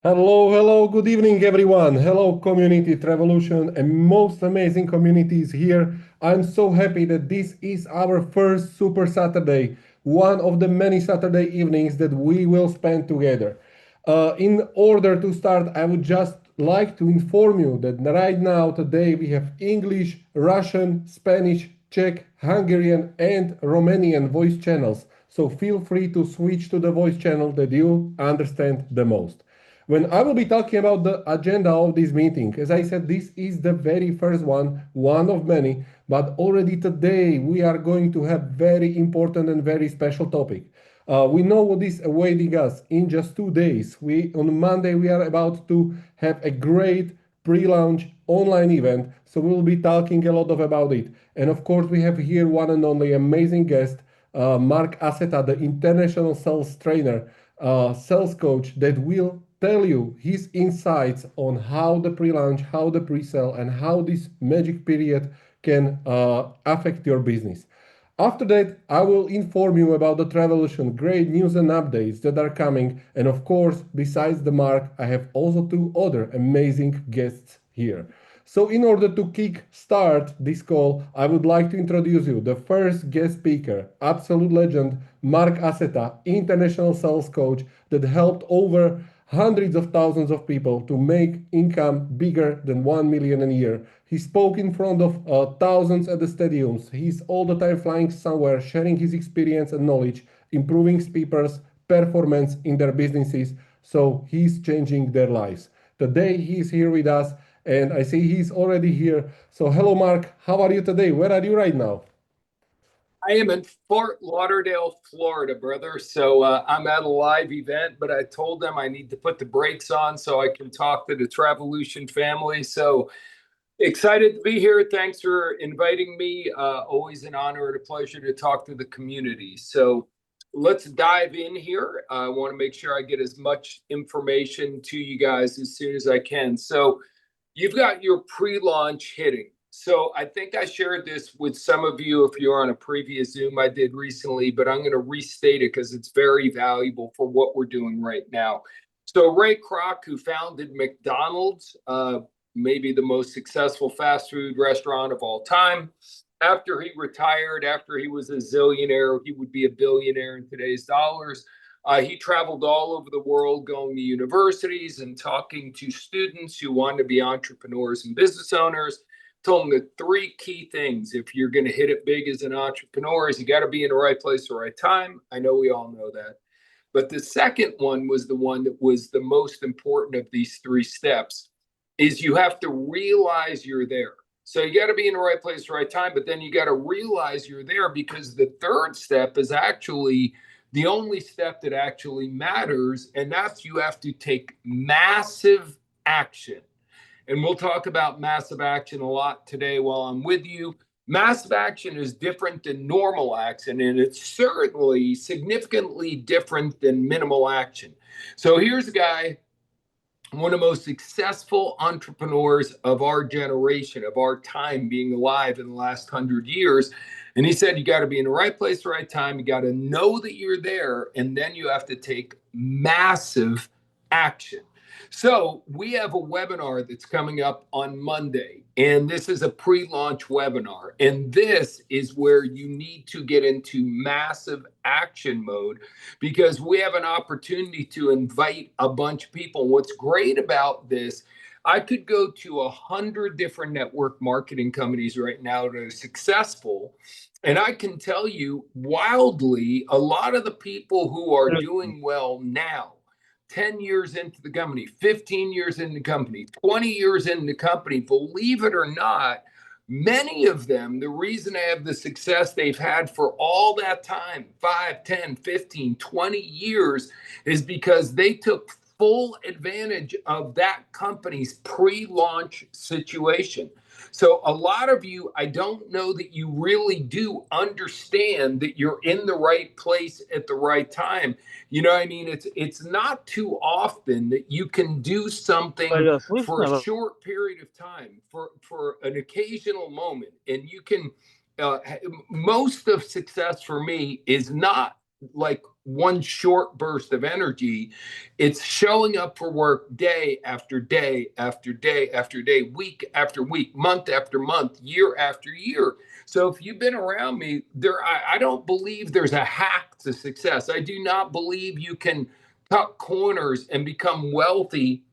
Hello, hello, good evening, everyone. Hello, community, Travolution, and most amazing communities here. I'm so happy that this is our first Super Saturday, one of the many Saturday evenings that we will spend together. In order to start, I would just like to inform you that right now, today, we have English, Russian, Spanish, Czech, Hungarian, and Romanian voice channels. So feel free to switch to the voice channel that you understand the most. When I will be talking about the agenda of this meeting, as I said, this is the very first one of many, but already today we are going to have very important and very special topic. We know what is awaiting us in just 2 days. On Monday we are about to have a great pre-launch online event, so we'll be talking a lot about it. And of course, we have here one and only amazing guest, Mark Aseta, the international sales trainer, sales coach that will tell you his insights on how the pre-launch, how the pre-sale, and how this magic period can affect your business. After that, I will inform you about the Travolution, great news and updates that are coming. And of course, besides the Mark, I have also two other amazing guests here. So in order to kick start this call, I would like to introduce you the first guest speaker, absolute legend, Mark Aseta, international sales coach that helped over hundreds of thousands of people to make income bigger than 1 million a year. He spoke in front of thousands at the stadiums. He's all the time flying somewhere, sharing his experience and knowledge, improving people's performance in their businesses. So he's changing their lives. Today he's here with us, and I see he's already here. So hello, Mark. How are you today? Where are you right now? I am in Fort Lauderdale, Florida, brother. So I'm at a live event, but I told them I need to put the brakes on so I can talk to the Travolution family. So excited to be here. Thanks for inviting me. Always an honor and a pleasure to talk to the community. So let's dive in here. I want to make sure I get as much information to you guys as soon as I can. So you've got your pre-launch hitting. So I think I shared this with some of you if you're on a previous Zoom I did recently, but I'm going to restate it because it's very valuable for what we're doing right now. So Ray Kroc, who founded McDonald's, maybe the most successful fast food restaurant of all time, after he retired, after he was a zillionaire, he would be a billionaire in today's dollars. He traveled all over the world going to universities and talking to students who wanted to be entrepreneurs and business owners. Told them the three key things if you're going to hit it big as an entrepreneur is you got to be in the right place at the right time. I know we all know that. But the second one was the one that was the most important of these three steps is you have to realize you're there. So you got to be in the right place at the right time, but then you got to realize you're there because the third step is actually the only step that actually matters, and that's you have to take massive action. And we'll talk about massive action a lot today while I'm with you. Massive action is different than normal action, and it's certainly significantly different than minimal action. So here's a guy, one of the most successful entrepreneurs of our generation, of our time being alive in the last 100 years. And he said, you got to be in the right place, the right time. You got to know that you're there. And then you have to take massive action. So we have a webinar that's coming up on Monday, and this is a pre-launch webinar. And this is where you need to get into massive action mode because we have an opportunity to invite a bunch of people. What's great about this, I could go to 100 different network marketing companies right now that are successful. And I can tell you wildly, a lot of the people who are doing well now, 10 years into the company, 15 years in the company, 20 years in the company, believe it or not, many of them, the reason they have the success they've had for all that time, 5, 10, 15, 20 years, is because they took full advantage of that company's pre-launch situation. So a lot of you, I don't know that you really do understand that you're in the right place at the right time. You know what I mean? It's not too often that you can do something for a short period of time, for an occasional moment, and you can. Most of success for me is not like one short burst of energy. It's showing up for work day after day after day after day, week after week, month after month, year after year. So if you've been around me, I don't believe there's a hack to success. I do not believe you can cut corners and become wealthy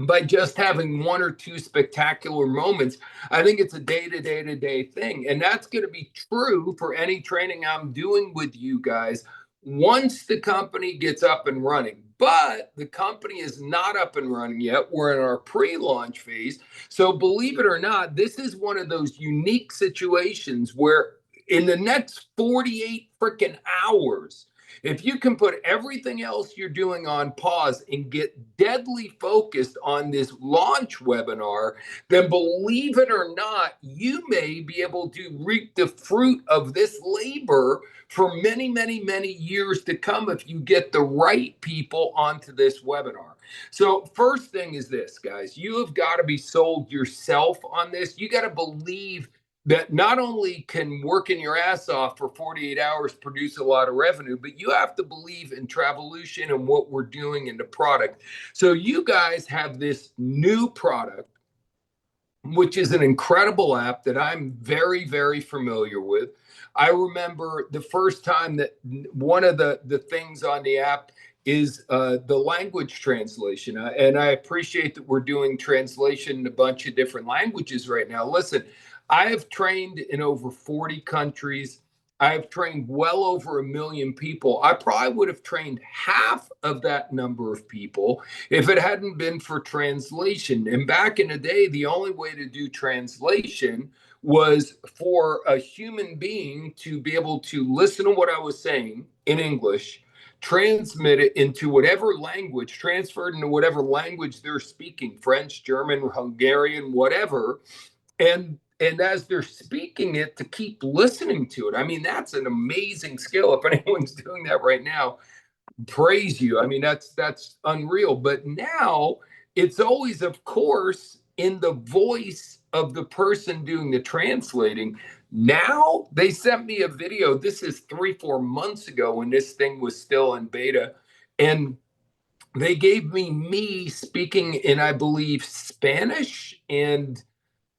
by just having one or two spectacular moments. I think it's a day-to-day thing. And that's going to be true for any training I'm doing with you guys once the company gets up and running. But the company is not up and running yet. We're in our pre-launch phase. So believe it or not, this is one of those unique situations where in the next 48 freaking hours, if you can put everything else you're doing on pause and get deadly focused on this launch webinar, then believe it or not, you may be able to reap the fruit of this labor for many, many, many years to come if you get the right people onto this webinar. So first thing is this, guys, you have got to be sold yourself on this. You got to believe that not only can working your ass off for 48 hours produce a lot of revenue, but you have to believe in Travolution and what we're doing in the product. So you guys have this new product, which is an incredible app that I'm very, very familiar with. I remember the first time that one of the things on the app is the language translation. And I appreciate that we're doing translation in a bunch of different languages right now. Listen, I have trained in over 40 countries. I have trained well over 1 million people. I probably would have trained half of that number of people if it hadn't been for translation. And back in the day, the only way to do translation was for a human being to be able to listen to what I was saying in English, transmit it into whatever language, transferred into whatever language they're speaking, French, German, Hungarian, whatever, and as they're speaking it, to keep listening to it. I mean, that's an amazing skill. If anyone's doing that right now, praise you. I mean, that's unreal. But now it's always, of course, in the voice of the person doing the translating. Now they sent me a video. This is 3-4 months ago when this thing was still in beta, and they gave me speaking in, I believe, Spanish, and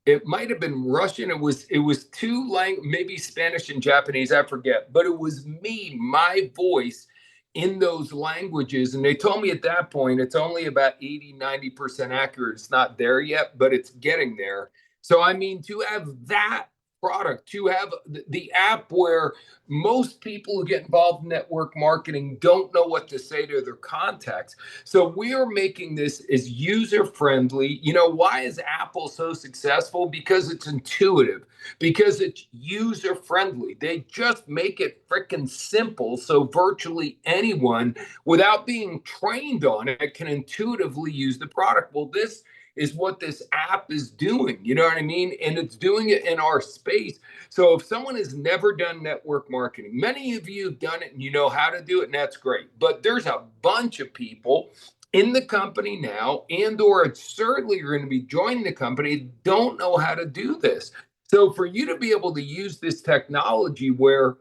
it might have been Russian. It was two maybe Spanish and Japanese, I forget. But it was me, my voice in those languages. And they told me at that point it's only about 80-90% accurate. It's not there yet, but it's getting there. So I mean, to have that product, to have the app where most people who get involved in network marketing don't know what to say to their contacts. So we are making this as user friendly. You know, why is Apple so successful? Because it's intuitive, because it's user friendly. They just make it freaking simple. So virtually anyone without being trained on it can intuitively use the product. Well, this is what this app is doing. You know what I mean? And it's doing it in our space. So if someone has never done network marketing, many of you have done it and you know how to do it, and that's great. But there's a bunch of people in the company now, and or certainly are going to be joining the company, don't know how to do this. So for you to be able to use this technology where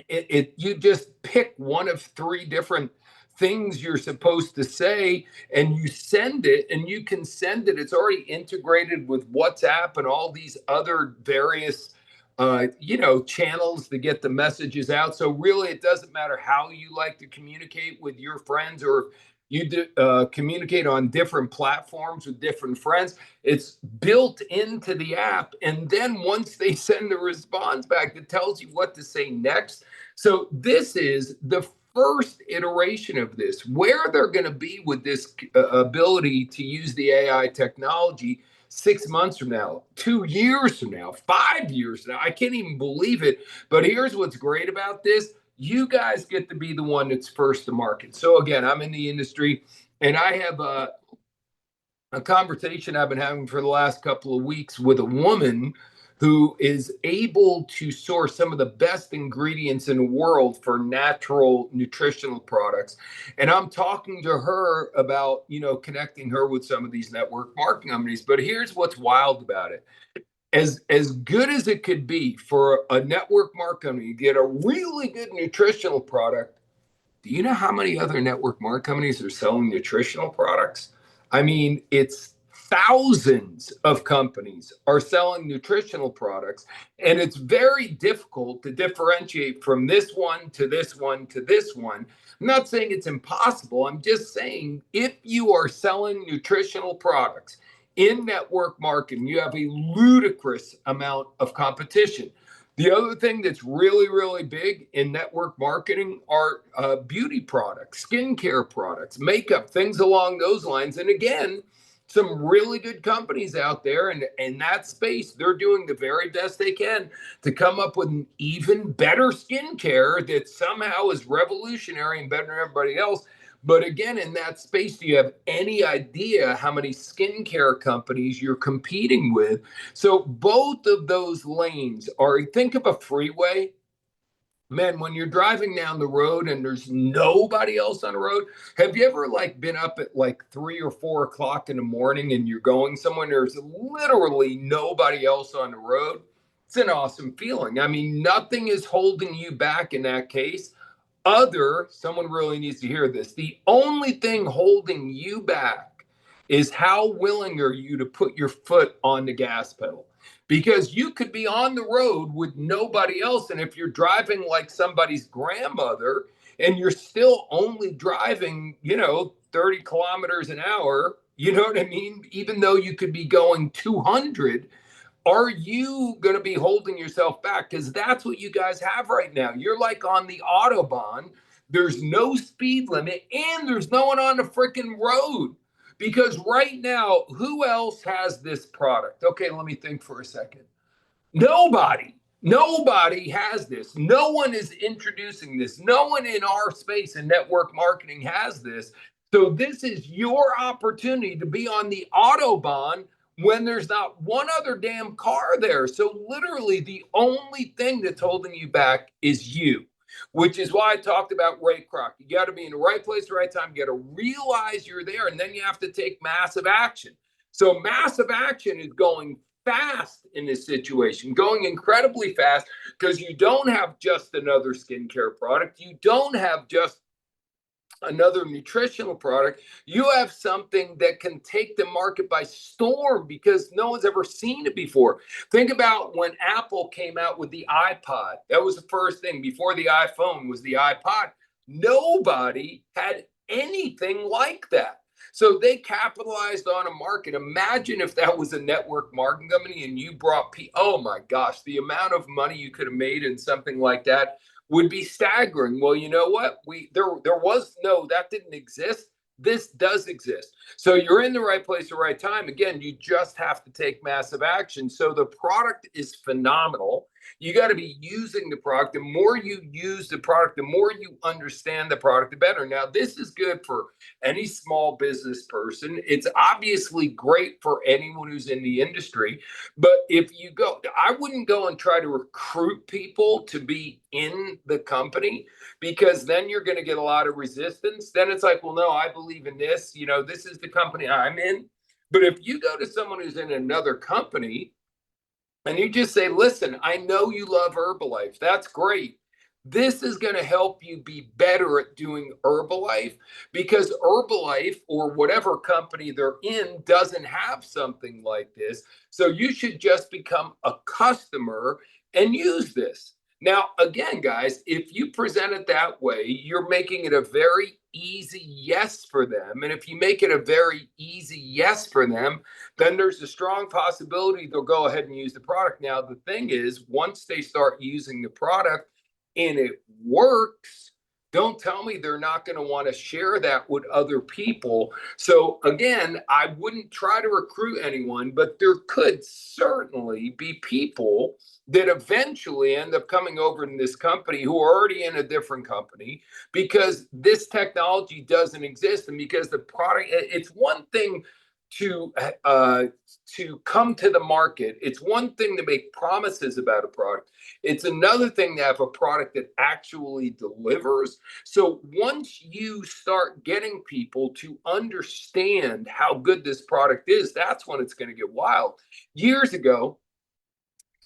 you just pick one of 3 different things you're supposed to say and you send it, and you can send it, it's already integrated with WhatsApp and all these other various channels to get the messages out. So really it doesn't matter how you like to communicate with your friends, or you communicate on different platforms with different friends. It's built into the app, and then once they send the response back, it tells you what to say next. So this is the first iteration of this. Where they're going to be with this ability to use the AI technology 6 months from now, 2 years from now, 5 years from now, I can't even believe it. But here's what's great about this. You guys get to be the one that's first to market. So again, I'm in the industry, and I have a conversation I've been having for the last couple of weeks with a woman who is able to source some of the best ingredients in the world for natural nutritional products. And I'm talking to her about, connecting her with some of these network marketing companies. But here's what's wild about it. As good as it could be for a network marketing company to get a really good nutritional product Do you know how many other network marketing companies are selling nutritional products? I mean, it's thousands of companies are selling nutritional products, and it's very difficult to differentiate from this one to this one to this one. I'm not saying it's impossible. I'm just saying if you are selling nutritional products in network marketing, you have a ludicrous amount of competition. The other thing that's really, really big in network marketing are beauty products, skincare products, makeup, things along those lines. And again, some really good companies out there and in that space, they're doing the very best they can to come up with an even better skincare that somehow is revolutionary and better than everybody else. But again, in that space, do you have any idea how many skincare companies you're competing with? So both of those lanes are, think of a freeway. Man, when you're driving down the road and there's nobody else on the road, have you ever like been up at like 3 or 4 o'clock in the morning and you're going somewhere and there's literally nobody else on the road? It's an awesome feeling. I mean, nothing is holding you back in that case. Someone really needs to hear this. The only thing holding you back is how willing are you to put your foot on the gas pedal? Because you could be on the road with nobody else. And if you're driving like somebody's grandmother and you're still only driving, 30 kilometers an hour, you know what I mean? Even though you could be going 200, are you going to be holding yourself back? Because that's what you guys have right now. You're like on the Autobahn. There's no speed limit and there's no one on the freaking road. Because right now, who else has this product? Okay, let me think for a second. Nobody. Nobody has this. No one is introducing this. No one in our space in network marketing has this. So this is your opportunity to be on the Autobahn when there's not one other damn car there. So literally the only thing that's holding you back is you, which is why I talked about Ray Kroc. You got to be in the right place, the right time. You got to realize you're there, and then you have to take massive action. So massive action is going fast in this situation, going incredibly fast because you don't have just another skincare product. You don't have just another nutritional product. You have something that can take the market by storm because no one's ever seen it before. Think about when Apple came out with the iPod. That was the first thing before the iPhone was the iPod. Nobody had anything like that. So they capitalized on a market. Imagine if that was a network marketing company and you brought oh my gosh, the amount of money you could have made in something like that would be staggering. Well, you know what? There was no, that didn't exist. This does exist. So you're in the right place at the right time. Again, you just have to take massive action. So the product is phenomenal. You got to be using the product. The more you use the product, the more you understand the product, the better. Now, this is good for any small business person. It's obviously great for anyone who's in the industry. But if you go, I wouldn't go and try to recruit people to be in the company because then you're going to get a lot of resistance. Then it's like, well, no, I believe in this. This is the company I'm in. But if you go to someone who's in another company and you just say, listen, I know you love Herbalife. That's great. This is going to help you be better at doing Herbalife because Herbalife or whatever company they're in doesn't have something like this. So you should just become a customer and use this. Now, again, guys, if you present it that way, you're making it a very easy yes for them. And if you make it a very easy yes for them, then there's a strong possibility they'll go ahead and use the product. Now, the thing is, once they start using the product and it works, don't tell me they're not going to want to share that with other people. So again, I wouldn't try to recruit anyone, but there could certainly be people that eventually end up coming over in this company who are already in a different company because this technology doesn't exist and because the product, it's one thing to come to the market. It's one thing to make promises about a product. It's another thing to have a product that actually delivers. So once you start getting people to understand how good this product is, that's when it's going to get wild. Years ago,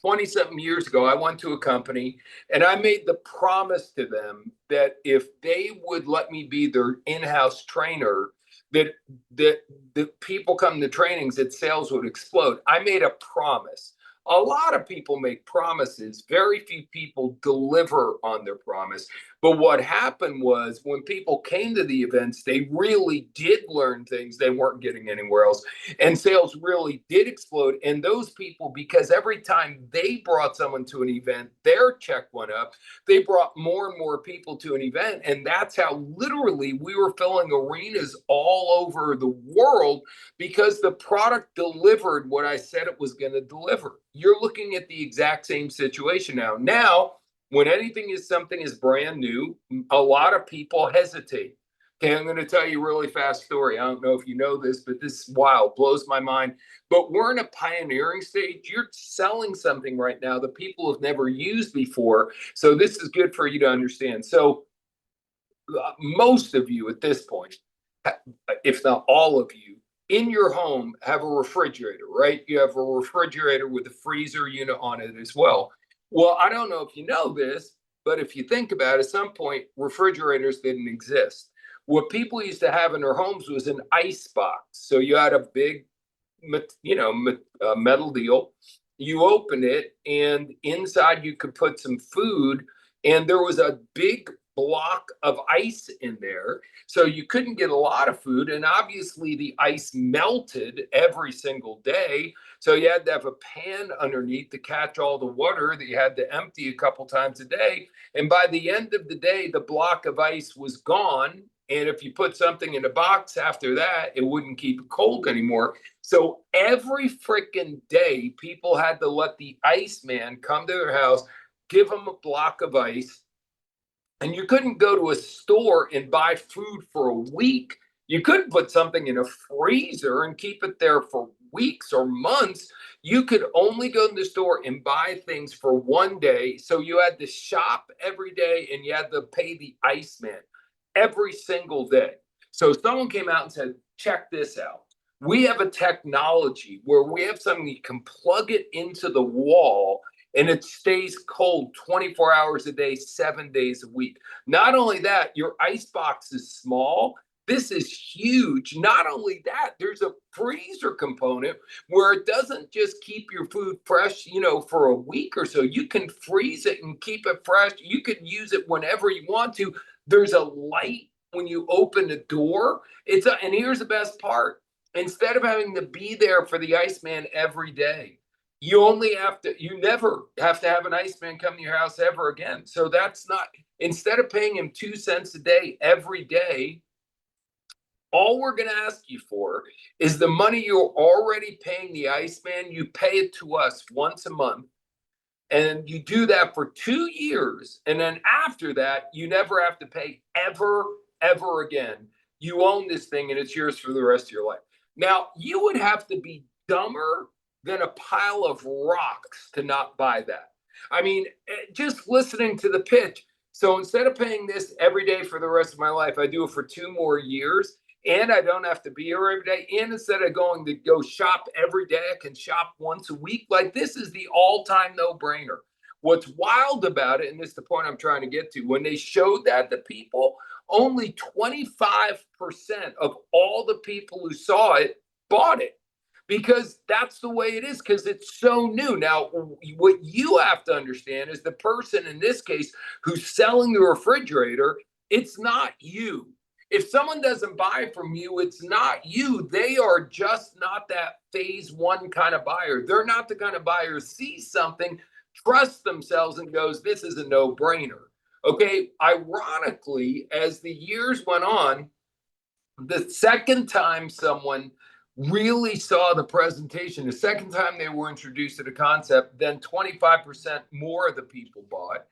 20 something years ago, I went to a company and I made the promise to them that if they would let me be their in-house trainer, that the people come to trainings, that sales would explode. I made a promise. A lot of people make promises. Very few people deliver on their promise. But what happened was when people came to the events, they really did learn things they weren't getting anywhere else. And sales really did explode. And those people, because every time they brought someone to an event, their check went up. They brought more and more people to an event. And that's how literally we were filling arenas all over the world because the product delivered what I said it was going to deliver. You're looking at the exact same situation now. Now, when anything is something is brand new, a lot of people hesitate. Okay, I'm going to tell you a really fast story. I don't know if you know this, but this is wild, blows my mind. But we're in a pioneering stage. You're selling something right now that people have never used before. So this is good for you to understand. So most of you at this point, if not all of you, in your home have a refrigerator, right? You have a refrigerator with a freezer unit on it as well. Well, I don't know if you know this, but if you think about it, at some point, refrigerators didn't exist. What people used to have in their homes was an ice box. So you had a big, metal deal. You open it, and inside you could put some food, and there was a big block of ice in there. So you couldn't get a lot of food. And obviously, the ice melted every single day. So you had to have a pan underneath to catch all the water that you had to empty a couple times a day. And by the end of the day, the block of ice was gone. And if you put something in a box after that, it wouldn't keep it cold anymore. So every freaking day, people had to let the Iceman come to their house, give them a block of ice, and you couldn't go to a store and buy food for a week. You couldn't put something in a freezer and keep it there for weeks or months. You could only go to the store and buy things for one day. So you had to shop every day and you had to pay the Iceman every single day. So someone came out and said, check this out. We have a technology where we have something you can plug it into the wall and it stays cold 24 hours a day, 7 days a week. Not only that, your ice box is small. This is huge. Not only that, there's a freezer component where it doesn't just keep your food fresh, for a week or so. You can freeze it and keep it fresh. You can use it whenever you want to. There's a light when you open the door. And here's the best part. Instead of having to be there for the Iceman every day, you never have to have an Iceman come to your house ever again. So that's not, instead of paying him 2 cents a day every day, all we're going to ask you for is the money you're already paying the Iceman. You pay it to us once a month. And you do that for 2 years. And then after that, you never have to pay ever again. You own this thing and it's yours for the rest of your life. Now, you would have to be dumber than a pile of rocks to not buy that. I mean, just listening to the pitch. So instead of paying this every day for the rest of my life, I do it for 2 more years. And I don't have to be here every day. And instead of going to go shop every day, I can shop once a week. Like, this is the all-time no-brainer. What's wild about it, and this is the point I'm trying to get to, when they showed that to people, only 25% of all the people who saw it bought it, because that's the way it is, because it's so new. Now, what you have to understand is the person in this case who's selling the refrigerator, it's not you. If someone doesn't buy from you, it's not you. They are just not that phase one kind of buyer. They're not the kind of buyer who sees something, trusts themselves, and goes, this is a no-brainer. Okay, ironically, as the years went on, the second time someone really saw the presentation, the second time they were introduced to the concept, then 25% more of the people bought.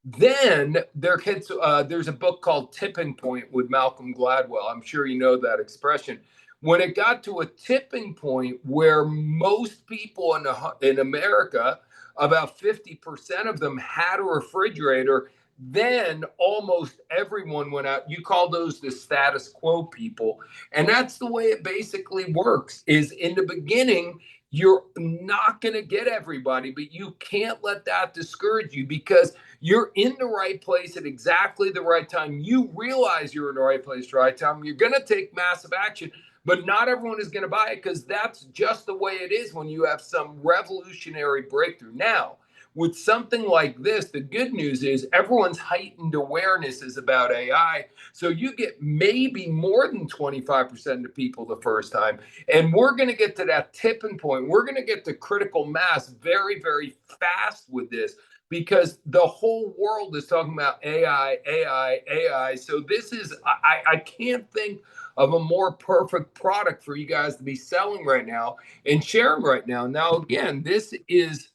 Then there's a book called Tipping Point with Malcolm Gladwell. I'm sure you know that expression. When it got to a tipping point where most people in America, about 50% of them had a refrigerator, then almost everyone went out. You call those the status quo people. And that's the way it basically works, is in the beginning, You're not going to get everybody, but you can't let that discourage you because you're in the right place at exactly the right time. You realize you're in the right place at the right time. You're going to take massive action, but not everyone is going to buy it because that's just the way it is when you have some revolutionary breakthrough. Now, with something like this, the good news is everyone's heightened awareness is about AI. So you get maybe more than 25% of people the first time. And we're going to get to that tipping point. We're going to get to critical mass very, very fast with this because the whole world is talking about AI, AI, AI. So this is, I can't think of a more perfect product for you guys to be selling right now and sharing right now. Now, again, this is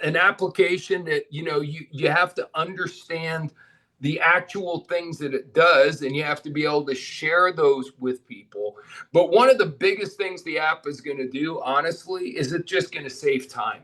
an application that you have to understand the actual things that it does, and you have to be able to share those with people. But one of the biggest things the app is going to do, honestly, is it's just going to save time.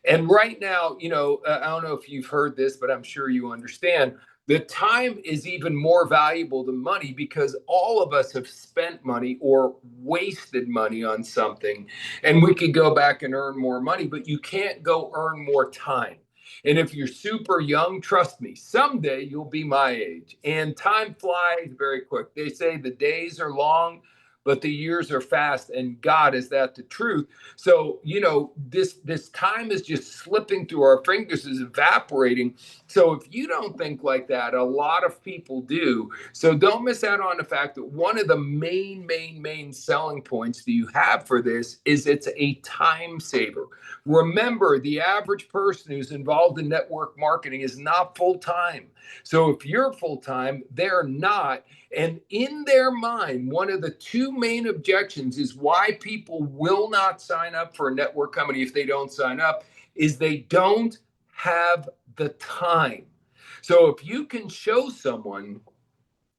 And right now, I don't know if you've heard this, but I'm sure you understand the time is even more valuable than money because all of us have spent money or wasted money on something, and we could go back and earn more money, but you can't go earn more time. And if you're super young, trust me, someday you'll be my age. And time flies very quick. They say the days are long, but the years are fast. And God, is that the truth? So, this time is just slipping through our fingers, is evaporating. So if you don't think like that, a lot of people do. So don't miss out on the fact that one of the main selling points that you have for this is it's a time saver. Remember, the average person who's involved in network marketing is not full time. So if you're full time, they're not. And in their mind, one of the two main objections is why people will not sign up for a network company if they don't sign up is they don't have the time. So if you can show someone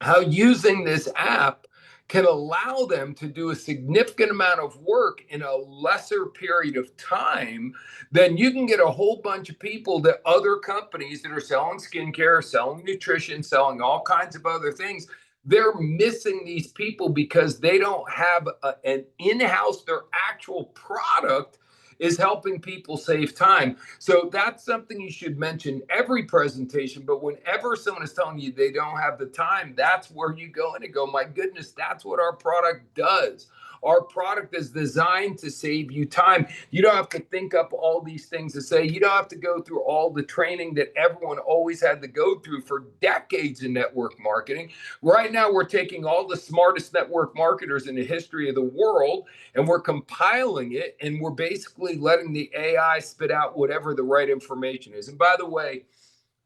how using this app can allow them to do a significant amount of work in a lesser period of time, then you can get a whole bunch of people that other companies that are selling skincare, selling nutrition, selling all kinds of other things, they're missing these people because they don't have an in-house, their actual product is helping people save time. So that's something you should mention every presentation. But whenever someone is telling you they don't have the time, that's where you go in and go, my goodness, that's what our product does. Our product is designed to save you time. You don't have to think up all these things to say. You don't have to go through all the training that everyone always had to go through for decades in network marketing. Right now, we're taking all the smartest network marketers in the history of the world and we're compiling it and we're basically letting the AI spit out whatever the right information is. And by the way,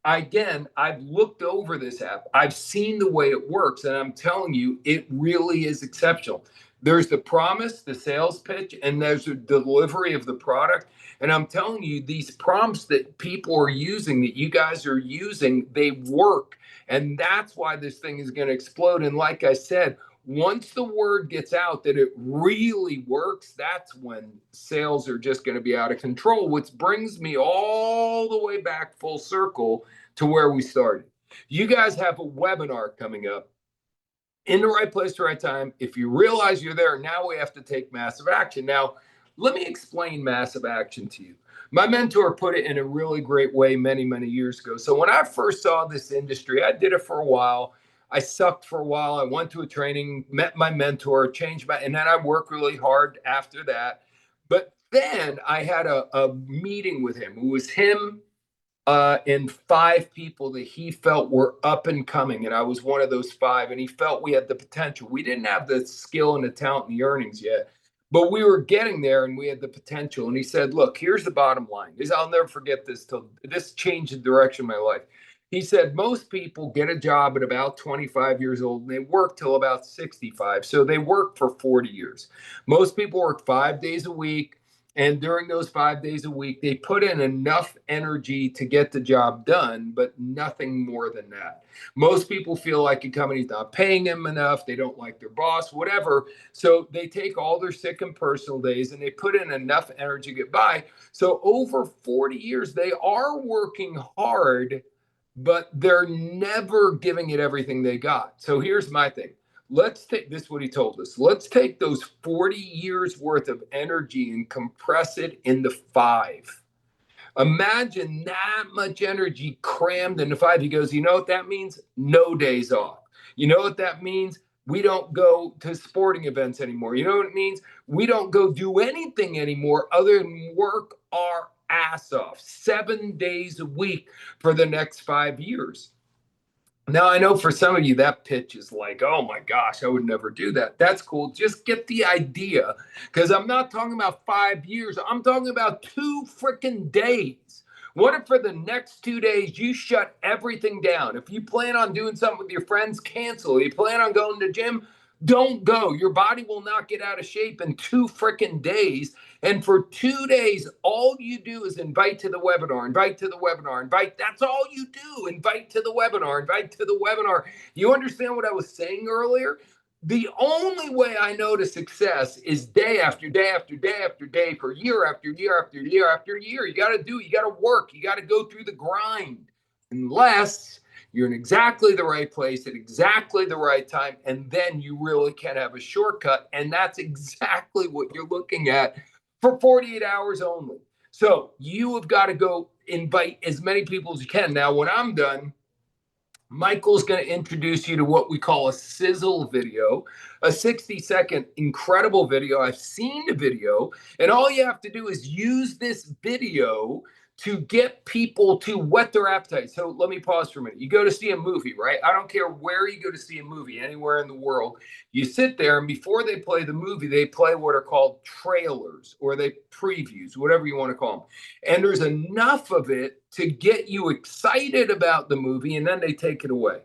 I've looked over this app. I've seen the way it works, and I'm telling you, it really is exceptional. There's the promise, the sales pitch, and there's the delivery of the product. And I'm telling you, these prompts that people are using, that you guys are using, they work. And that's why this thing is going to explode. And like I said, once the word gets out that it really works, that's when sales are just going to be out of control, which brings me all the way back full circle to where we started. You guys have a webinar coming up in the right place, the right time. If you realize you're there, now we have to take massive action. Now, let me explain massive action to you. My mentor put it in a really great way many years ago. So when I first saw this industry, I did it for a while. I sucked for a while. I went to a training, met my mentor, changed my, and then I worked really hard after that. But then I had a meeting with him. It was him, and five people that he felt were up and coming. And I was one of those five. And he felt we had the potential. We didn't have the skill and the talent and the earnings yet, but we were getting there and we had the potential. And he said, look, here's the bottom line. I'll never forget this till this changed the direction of my life. He said, most people get a job at about 25 years old and they work till about 65. So they work for 40 years. Most people work 5 days a week. And during those 5 days a week, they put in enough energy to get the job done, but nothing more than that. Most people feel like a company's not paying them enough. They don't like their boss, whatever. So they take all their sick and personal days and they put in enough energy to get by. So over 40 years, they are working hard, but they're never giving it everything they got. So here's my thing. let's take this is what he told us. Let's take those 40 years worth of energy and compress it into 5. Imagine that much energy crammed into 5. He goes, you know what that means? No days off. You know what that means? We don't go to sporting events anymore. You know what it means? We don't go do anything anymore other than work our ass off 7 days a week for the next 5 years. Now, I know for some of you that pitch is like, oh my gosh, I would never do that. That's cool. Just get the idea. Because I'm not talking about 5 years, I'm talking about 2 freaking days. What if for the next 2 days you shut everything down? If you plan on doing something with your friends, cancel. You plan on going to the gym, don't go. Your body will not get out of shape in 2 freaking days. And for 2 days, all you do is invite to the webinar, invite to the webinar, invite. That's all you do. Invite to the webinar, invite to the webinar. You understand what I was saying earlier? The only way I know to success is day after day after day after day for year after year after year after year. You got to work, you got to go through the grind. Unless you're in exactly the right place at exactly the right time, and then you really can have a shortcut. And that's exactly what you're looking at for 48 hours only. So you have got to go invite as many people as you can. Now, when I'm done, Michael's going to introduce you to what we call a sizzle video, a 60-second incredible video. I've seen the video, and all you have to do is use this video to get people to whet their appetite. So let me pause for a minute. You go to see a movie, right? I don't care where you go to see a movie, anywhere in the world. You sit there, and before they play the movie, they play what are called trailers, or they previews, whatever you want to call them. And there's enough of it to get you excited about the movie, and then they take it away.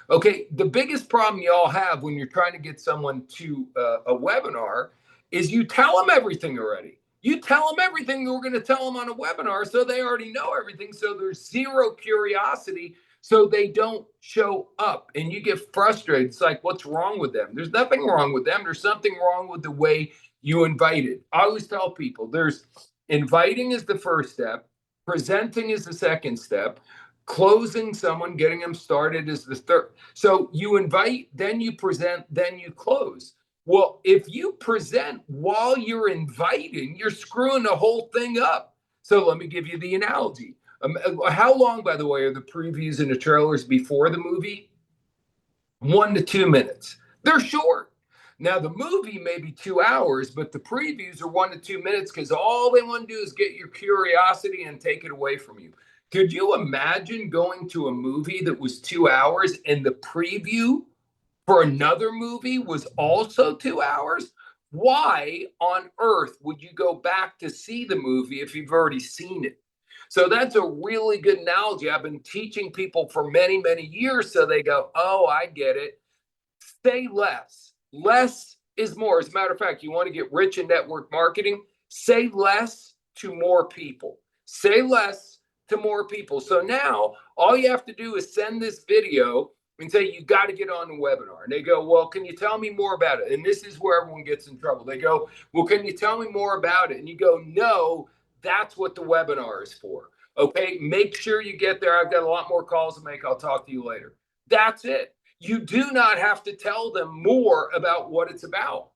Okay, the biggest problem y'all have when you're trying to get someone to a webinar is you tell them everything already. You tell them everything you were going to tell them on a webinar, so they already know everything. So there's zero curiosity, so they don't show up, and you get frustrated. It's like, what's wrong with them? There's nothing wrong with them. There's something wrong with the way you invited. I always tell people there's inviting is the first step, presenting is the second step, closing someone, getting them started is the third. So you invite, then you present, then you close. Well, if you present while you're inviting, you're screwing the whole thing up. So let me give you the analogy. How long, by the way, are the previews and the trailers before the movie? 1 to 2 minutes. They're short. Now, the movie may be 2 hours, but the previews are 1 to 2 minutes because all they want to do is get your curiosity and take it away from you. Could you imagine going to a movie that was 2 hours and the preview for another movie was also 2 hours? Why on earth would you go back to see the movie if you've already seen it? So that's a really good analogy. I've been teaching people for many, many years. So they go, oh, I get it. Say less. Less is more. As a matter of fact, you want to get rich in network marketing, say less to more people. Say less to more people. So now all you have to do is send this video and say, you got to get on the webinar. And they go, well, can you tell me more about it? And this is where everyone gets in trouble. They go, well, can you tell me more about it? And you go, no, that's what the webinar is for. Okay, make sure you get there. I've got a lot more calls to make. I'll talk to you later. That's it. You do not have to tell them more about what it's about.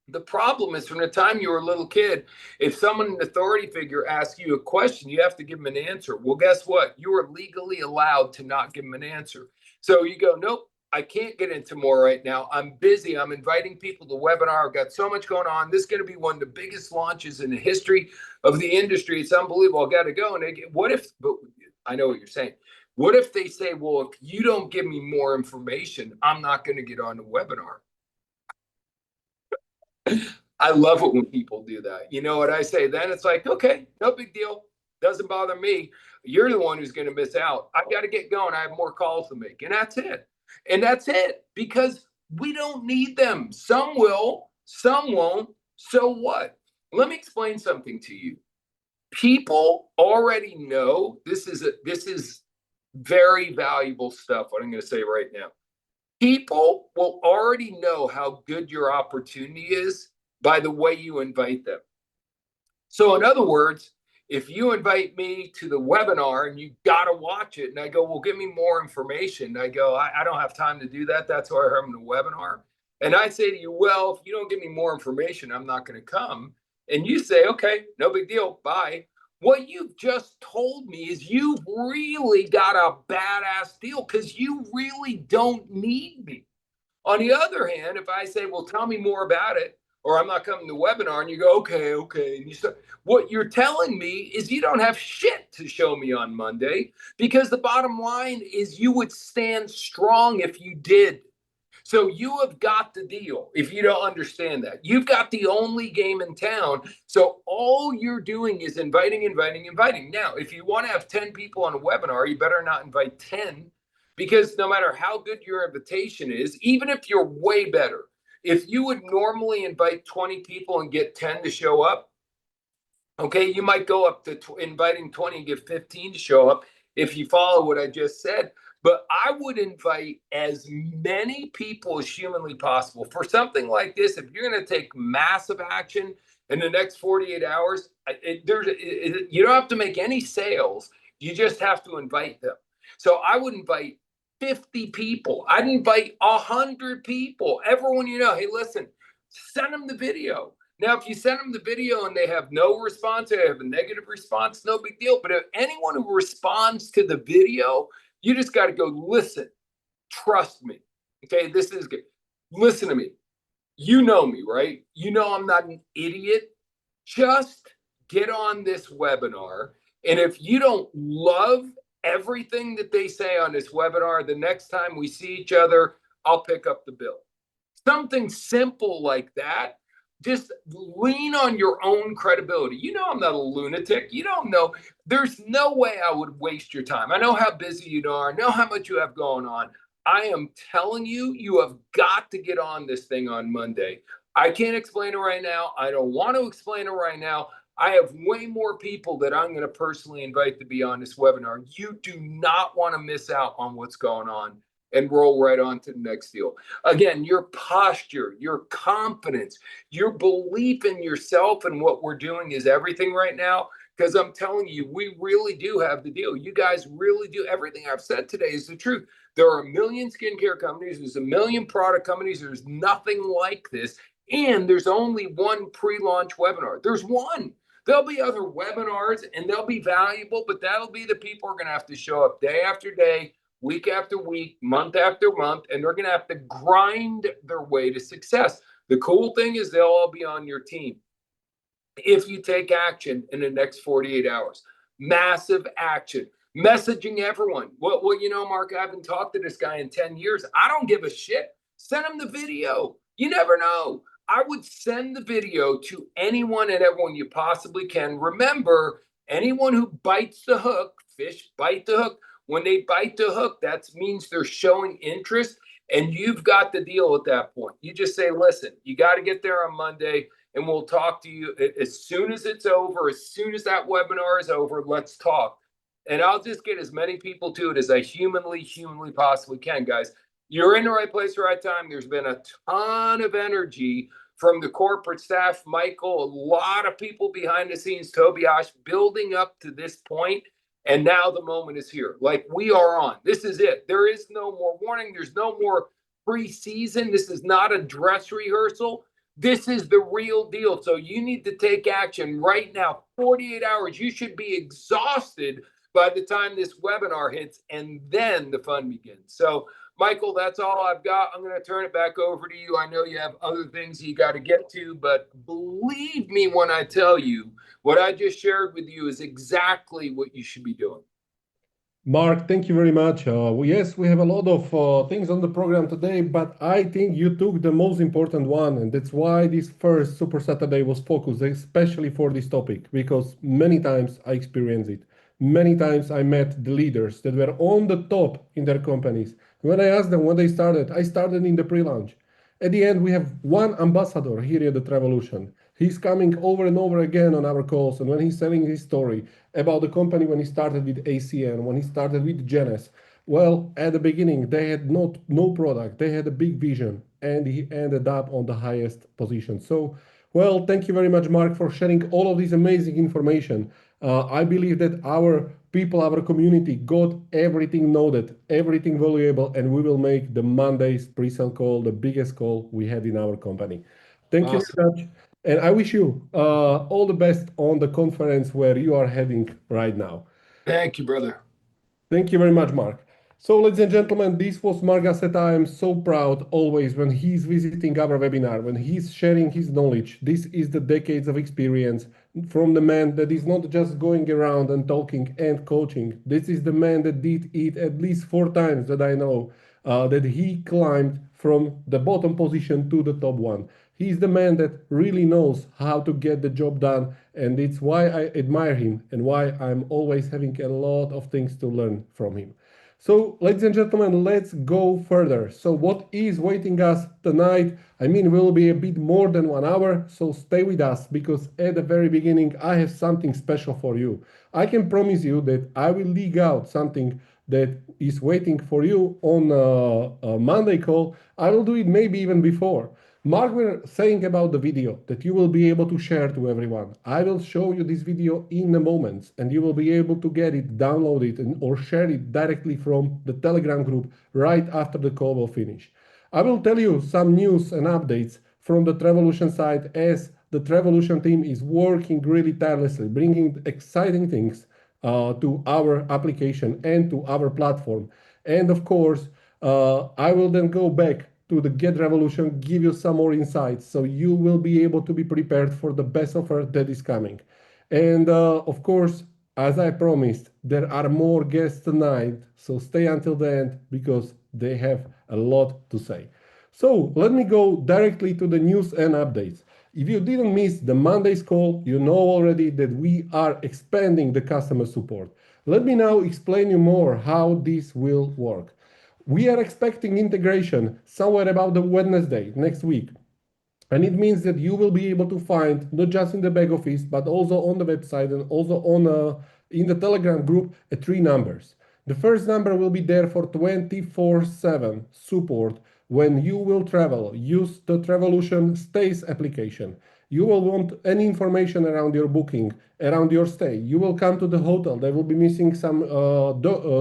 The problem is from the time you were a little kid, if someone, an authority figure, asks you a question, you have to give them an answer. Well, guess what? You are legally allowed to not give them an answer. So you go, nope, I can't get into more right now. I'm busy. I'm inviting people to the webinar. I've got so much going on. This is going to be one of the biggest launches in the history of the industry. It's unbelievable. I got to go. And they get, what if, but I know what you're saying. What if they say, well, if you don't give me more information, I'm not going to get on the webinar? I love it when people do that. You know what I say? Then it's like, okay, no big deal. Doesn't bother me. You're the one who's going to miss out. I got to get going. I have more calls to make. And that's it. And that's it because we don't need them. Some will, some won't. So what? Let me explain something to you. People already know this is very valuable stuff. What I'm going to say right now. People will already know how good your opportunity is by the way you invite them. So, in other words, if you invite me to the webinar and you got to watch it, and I go, well, give me more information. I go, I don't have time to do that. That's why I'm in the webinar. And I say to you, well, if you don't give me more information, I'm not going to come. And you say, okay, no big deal. Bye. What you've just told me is you've really got a badass deal because you really don't need me. On the other hand, if I say, well, tell me more about it, or I'm not coming to the webinar, and you go, okay, okay. And you start, what you're telling me is you don't have shit to show me on Monday, because the bottom line is you would stand strong if you did. So you have got the deal. If you don't understand that, you've got the only game in town. So all you're doing is inviting, inviting, inviting. Now, if you want to have 10 people on a webinar, you better not invite 10, because no matter how good your invitation is, even if you're way better, if you would normally invite 20 people and get 10 to show up, okay, you might go up to inviting 20 and get 15 to show up if you follow what I just said. But I would invite as many people as humanly possible for something like this. If you're going to take massive action in the next 48 hours, you don't have to make any sales. You just have to invite them. So I would invite 50 people. I'd invite 100 people. Everyone you know, hey, listen, send them the video. Now, if you send them the video and they have no response, they have a negative response, no big deal. But if anyone who responds to the video, you just got to go, listen, trust me. Okay, this is good. Listen to me. You know me, right? You know I'm not an idiot. Just get on this webinar. And if you don't love everything that they say on this webinar, the next time we see each other, I'll pick up the bill. Something simple like that. Just lean on your own credibility. You know I'm not a lunatic. You don't know. There's no way I would waste your time. I know how busy you are. I know how much you have going on. I am telling you, you have got to get on this thing on Monday. I can't explain it right now. I don't want to explain it right now. I have way more people that I'm going to personally invite to be on this webinar. You do not want to miss out on what's going on, and roll right on to the next deal. Again, your posture, your confidence, your belief in yourself and what we're doing is everything right now. Because I'm telling you, we really do have the deal. You guys really do. Everything I've said today is the truth. There are a million skincare companies. There's a million product companies. There's nothing like this. And there's only one pre-launch webinar. There's one. There'll be other webinars and they'll be valuable, but that'll be the people who are going to have to show up day after day, week after week, month after month, and they're going to have to grind their way to success. The cool thing is they'll all be on your team if you take action in the next 48 hours. Massive action. Messaging everyone. Well, you know, Mark, I haven't talked to this guy in 10 years. I don't give a shit. Send him the video. You never know. I would send the video to anyone and everyone you possibly can. Remember, anyone who bites the hook, fish bite the hook. When they bite the hook, that means they're showing interest, and you've got the deal at that point. You just say, listen, you got to get there on Monday, and we'll talk to you as soon as it's over, as soon as that webinar is over, let's talk. And I'll just get as many people to it as I humanly possibly can, guys. You're in the right place, right time. There's been a ton of energy from the corporate staff, Michael, a lot of people behind the scenes, Tobias, building up to this point. And now the moment is here. Like, we are on. This is it. There is no more warning. There's no more preseason. This is not a dress rehearsal. This is the real deal. So you need to take action right now. 48 hours. You should be exhausted by the time this webinar hits, and then the fun begins. So, Michael, that's all I've got. I'm going to turn it back over to you. I know you have other things you got to get to, but believe me when I tell you, what I just shared with you is exactly what you should be doing. Mark, thank you very much. Yes, we have a lot of things on the program today, but I think you took the most important one, and that's why this first Super Saturday was focused, especially for this topic, because many times I experienced it. Many times I met the leaders that were on the top in their companies. When I asked them when they started, I started in the pre-launch. At the end, we have one ambassador here at the Travolution. He's coming over and over again on our calls, and when he's telling his story about the company when he started with ACN, when he started with Genes, well, at the beginning, they had no product, they had a big vision, and he ended up on the highest position. So, well, thank you very much, Mark, for sharing all of this amazing information. I believe that our people, our community got everything noted, everything valuable, and we will make the Monday's pre-sale call the biggest call we had in our company. Thank you Awesome. very much. And I wish you all the best on the conference where you are heading right now. Thank you, brother. Thank you very much, Mark. So, ladies and gentlemen, this was Mark Gazzetta. I am so proud always when he's visiting our webinar, when he's sharing his knowledge. This is the decades of experience from the man that is not just going around and talking and coaching. This is the man that did it at least 4 times that I know, that he climbed from the bottom position to the top one. He's the man that really knows how to get the job done, and it's why I admire him and why I'm always having a lot of things to learn from him. So, ladies and gentlemen, let's go further. So, what is waiting us tonight? I mean, will be a bit more than 1 hour, so stay with us because at the very beginning, I have something special for you. I can promise you that I will leak out something that is waiting for you on a Monday call. I will do it maybe even before. Mark were saying about the video that you will be able to share to everyone. I will show you this video in a moment and you will be able to get it, download it, or share it directly from the Telegram group right after the call will finish. I will tell you some news and updates from the Travolution side as the Travolution team is working really tirelessly, bringing exciting things to our application and to our platform. And of course, I will then go back to the Get Revolution, give you some more insights so you will be able to be prepared for the best offer that is coming. And of course, as I promised, there are more guests tonight, so stay until the end because they have a lot to say. So let me go directly to the news and updates. If you didn't miss the Monday's call, you know already that we are expanding the customer support. Let me now explain you more how this will work. We are expecting integration somewhere about the Wednesday next week. And it means that you will be able to find not just in the back office, but also on the website and also on in the Telegram group 3 numbers. The first number will be there for 24/7 support when you will travel. Use the Travolution Stays application. You will want any information around your booking, around your stay. You will come to the hotel. They will be missing some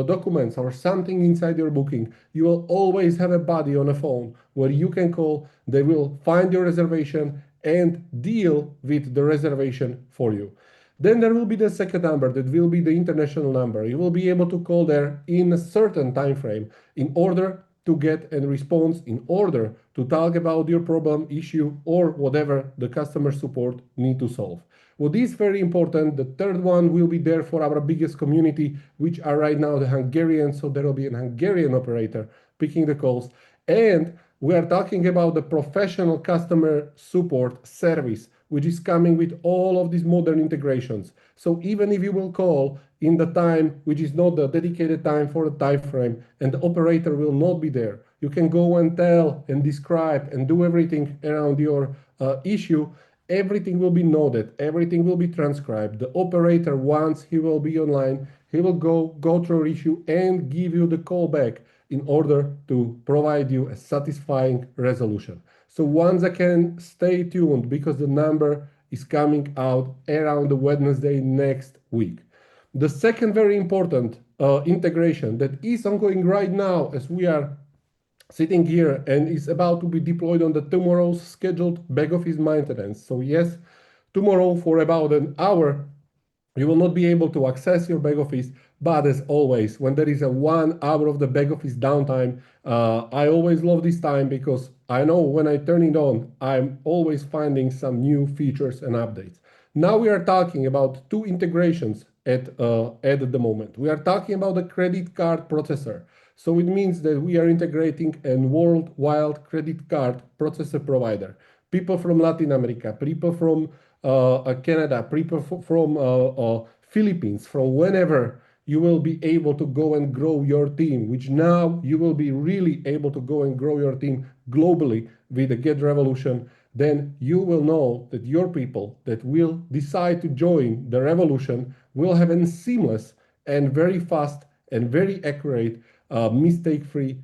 documents or something inside your booking. You will always have a buddy on a phone where you can call. They will find your reservation and deal with the reservation for you. Then there will be the second number that will be the international number. You will be able to call there in a certain time frame in order to get a response, in order to talk about your problem, issue, or whatever the customer support need to solve. What is very important, the third one will be there for our biggest community, which are right now the Hungarians, so there will be an Hungarian operator picking the calls. And we are talking about the professional customer support service, which is coming with all of these modern integrations. So even if you will call in the time which is not the dedicated time for the time frame and the operator will not be there, you can go and tell and describe and do everything around your issue. Everything will be noted, everything will be transcribed. The operator, once he will be online, he will go through your issue and give you the call back in order to provide you a satisfying resolution. So once again, stay tuned because the number is coming out around the Wednesday next week. The second very important integration that is ongoing right now as we are sitting here and is about to be deployed on the tomorrow's scheduled back office maintenance. So yes, tomorrow for about an hour, you will not be able to access your back office, but as always, when there is a 1 hour of the back office downtime, I always love this time because I know when I turn it on, I'm always finding some new features and updates. Now we are talking about two integrations at the moment. We are talking about the credit card processor. So it means that we are integrating a worldwide credit card processor provider. People from Latin America, people from Canada, people from Philippines, from whenever you will be able to go and grow your team, which now you will be really able to go and grow your team globally with the Get Revolution, then you will know that your people that will decide to join the revolution will have a seamless and very fast and very accurate, mistake-free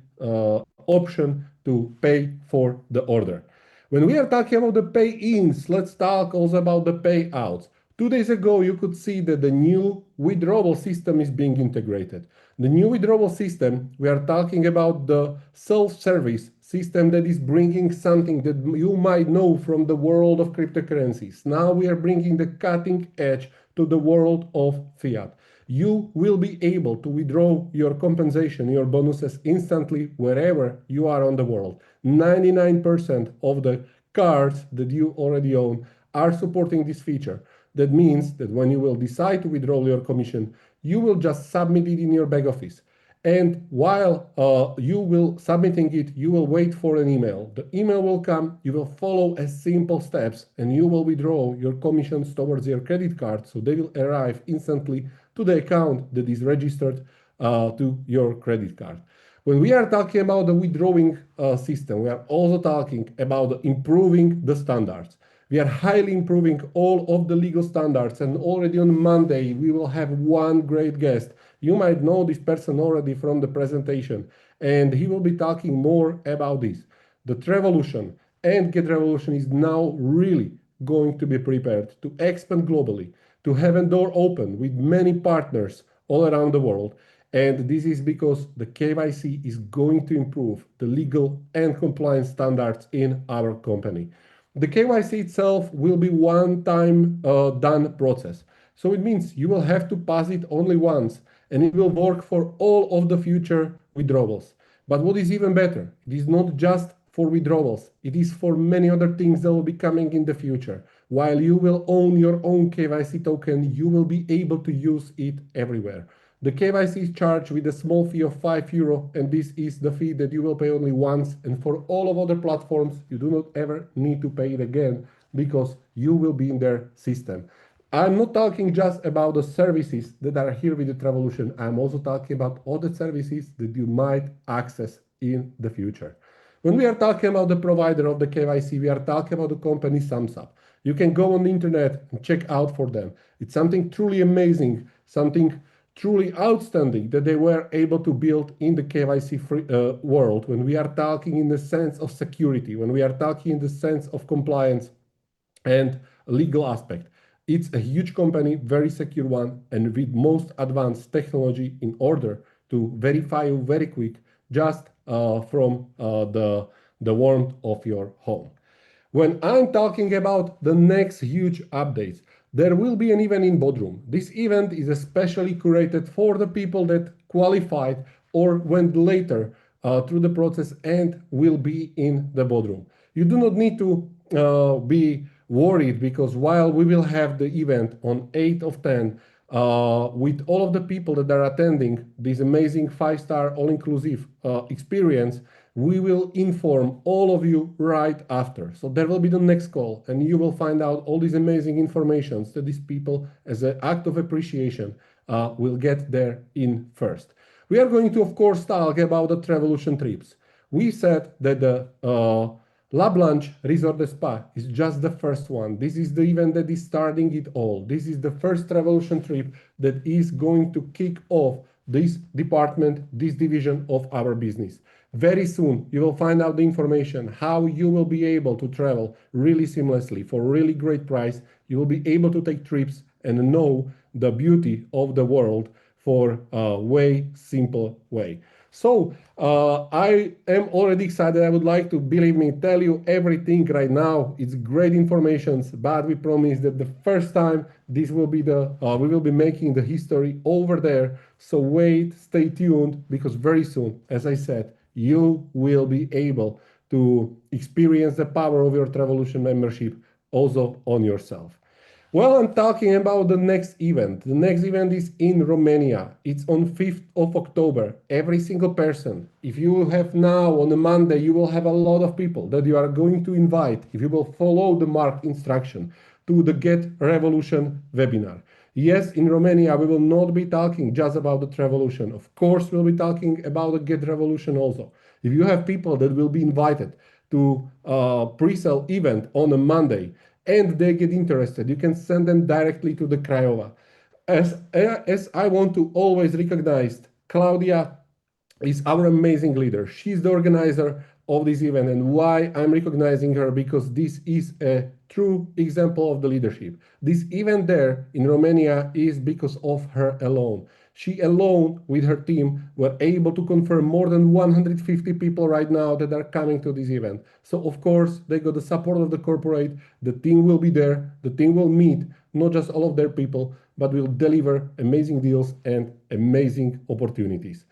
option to pay for the order. When we are talking about the pay-ins, let's talk also about the payouts. 2 days ago, you could see that the new withdrawal system is being integrated. The new withdrawal system, we are talking about the self-service system that is bringing something that you might know from the world of cryptocurrencies. Now we are bringing the cutting edge to the world of fiat. You will be able to withdraw your compensation, your bonuses instantly wherever you are on the world. 99% of the cards that you already own are supporting this feature. That means that when you will decide to withdraw your commission, you will just submit it in your back office. And while you will submitting it, you will wait for an email. The email will come, you will follow a simple steps, and you will withdraw your commissions towards your credit card. So they will arrive instantly to the account that is registered to your credit card. When we are talking about the withdrawing system, we are also talking about improving the standards. We are highly improving all of the legal standards, and already on Monday we will have one great guest. You might know this person already from the presentation, and he will be talking more about this. The Travolution and Get Revolution is now really going to be prepared to expand globally, to have a door open with many partners all around the world. And this is because the KYC is going to improve the legal and compliance standards in our company. The KYC itself will be one-time done process. So it means you will have to pass it only once, and it will work for all of the future withdrawals. But what is even better, it is not just for withdrawals, it is for many other things that will be coming in the future. While you will own your own KYC token, you will be able to use it everywhere. The KYC is charged with a small fee of €5, and this is the fee that you will pay only once. And for all of other platforms, you do not ever need to pay it again because you will be in their system. I'm not talking just about the services that are here with the Travolution. I'm also talking about all the services that you might access in the future. When we are talking about the provider of the KYC, we are talking about the company SumsUp. You can go on the internet and check out for them. It's something truly amazing, something truly outstanding that they were able to build in the KYC world. When we are talking in the sense of security, when we are talking in the sense of compliance and legal aspect, it's a huge company, very secure one, and with most advanced technology in order to verify you very quick just from the warmth of your home. When I'm talking about the next huge updates, there will be an event in Bodrum. This event is especially curated for the people that qualified or went later through the process and will be in the Bodrum. You do not need to be worried because while we will have the event on 8th of 10 with all of the people that are attending this amazing 5-star all-inclusive experience, we will inform all of you right after. So there will be the next call, and you will find out all these amazing informations that these people, as an act of appreciation, will get there in first. We are going to, of course, talk about the Travolution trips. We said that the La Blanche Resort de Spa is just the first one. This is the event that is starting it all. This is the first Travolution trip that is going to kick off this department, this division of our business. Very soon, you will find out the information how you will be able to travel really seamlessly for a really great price. You will be able to take trips and know the beauty of the world for a way simple way. So I am already excited. I would like to, believe me, tell you everything right now. It's great information, but we promise that the first time this will be we will be making the history over there. So wait, stay tuned, because very soon, as I said, you will be able to experience the power of your Travolution membership also on yourself. Well, I'm talking about the next event. The next event is in Romania. It's on 5th of October. Every single person, if you have now on a Monday, you will have a lot of people that you are going to invite, if you will follow the marked instruction, to the Get Revolution webinar. Yes, in Romania, we will not be talking just about the Travolution. Of course, we'll be talking about the Get Revolution also. If you have people that will be invited to a pre-sale event on a Monday and they get interested, you can send them directly to the Craiova. As I want to always recognize, Claudia is our amazing leader. She's the organizer. of this event and why I'm recognizing her, because this is a true example of the leadership. This event there in Romania is because of her alone. She alone with her team were able to confirm more than 150 people right now that are coming to this event. So of course they got the support of the corporate, the team will be there, the team will meet not just all of their people, but will deliver amazing deals and amazing opportunities.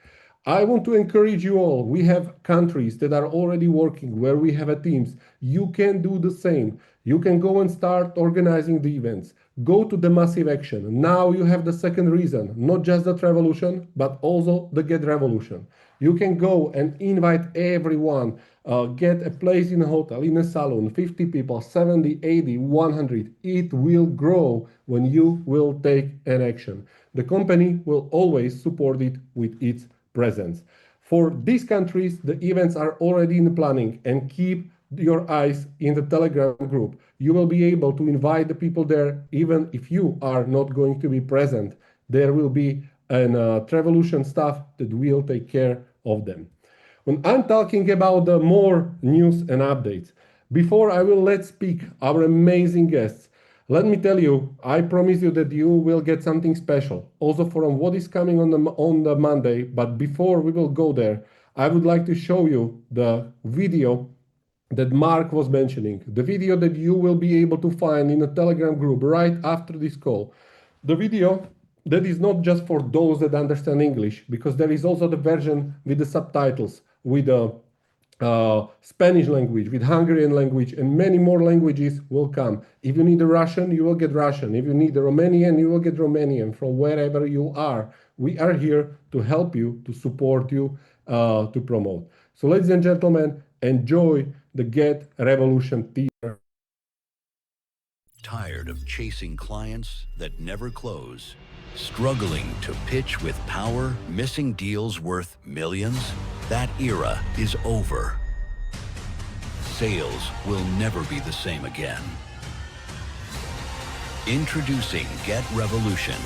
I want to encourage you all. We have countries that are already working where we have a teams. You can do the same. You can go and start organizing the events. Go to the massive action. Now you have the second reason, not just the Travolution, but also the Get Revolution. You can go and invite everyone, get a place in a hotel, in a salon, 50 people, 70, 80, 100. It will grow when you will take an action. The company will always support it with its presence. For these countries, the events are already in the planning, and keep your eyes in the Telegram group. You will be able to invite the people there, even if you are not going to be present. There will be an Travolution staff that will take care of them. When I'm talking about the more news and updates, before I will let speak our amazing guests, let me tell you, I promise you that you will get something special, also from what is coming on the Monday. But before we will go there, I would like to show you the video that Mark was mentioning, the video that you will be able to find in the Telegram group right after this call. The video that is not just for those that understand English, because there is also the version with the subtitles, with the Spanish language, with Hungarian language, and many more languages will come. If you need a Russian, you will get Russian. If you need a Romanian, you will get Romanian from wherever you are. We are here to help you, to support you, to promote. So ladies and gentlemen, enjoy the Get Revolution teaser. Tired of chasing clients that never close? Struggling to pitch with power, missing deals worth millions? That era is over. Sales will never be the same again. Introducing Get Revolution,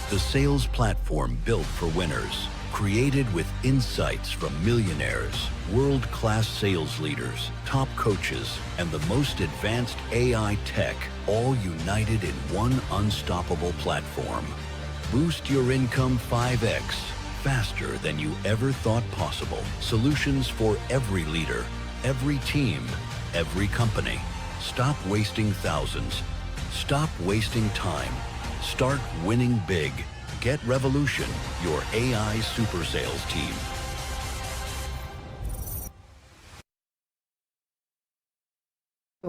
the sales platform built for winners. Created with insights from millionaires, world-class sales leaders, top coaches, and the most advanced AI tech, all united in one unstoppable platform. Boost your income 5x, faster than you ever thought possible. Solutions for every leader, every team, every company. Stop wasting thousands. Stop wasting time. Start winning big. Get Revolution, your AI super sales team.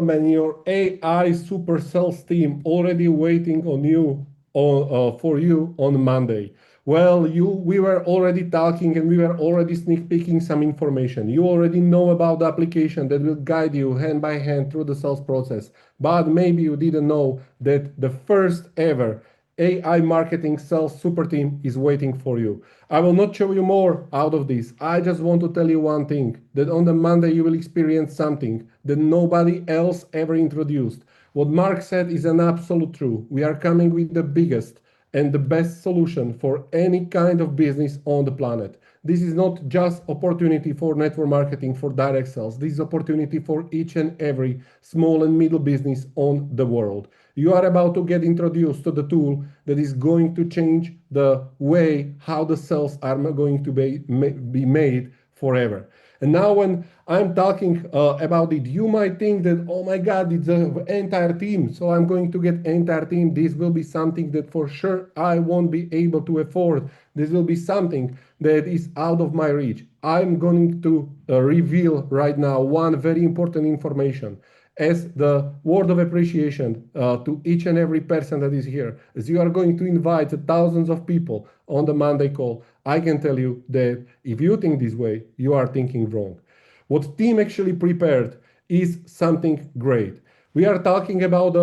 And your AI super sales team already waiting on you for you on Monday. Well, we were already talking and we were already sneak peeking some information. You already know about the application that will guide you hand by hand through the sales process. But maybe you didn't know that the first ever AI marketing sales super team is waiting for you. I will not show you more out of this. I just want to tell you one thing, that on the Monday you will experience something that nobody else ever introduced. What Mark said is an absolute truth. We are coming with the biggest and the best solution for any kind of business on the planet. This is not just opportunity for network marketing, for direct sales. This is opportunity for each and every small and middle business on the world. You are about to get introduced to the tool that is going to change the way how the sales are going to be made forever. And now when I'm talking about it, you might think that, oh my God, it's the entire team. So I'm going to get entire team. This will be something that for sure I won't be able to afford. This will be something that is out of my reach. I'm going to reveal right now one very important information as the word of appreciation to each and every person that is here. As you are going to invite thousands of people on the Monday call, I can tell you that if you think this way, you are thinking wrong. What team actually prepared is something great. We are talking about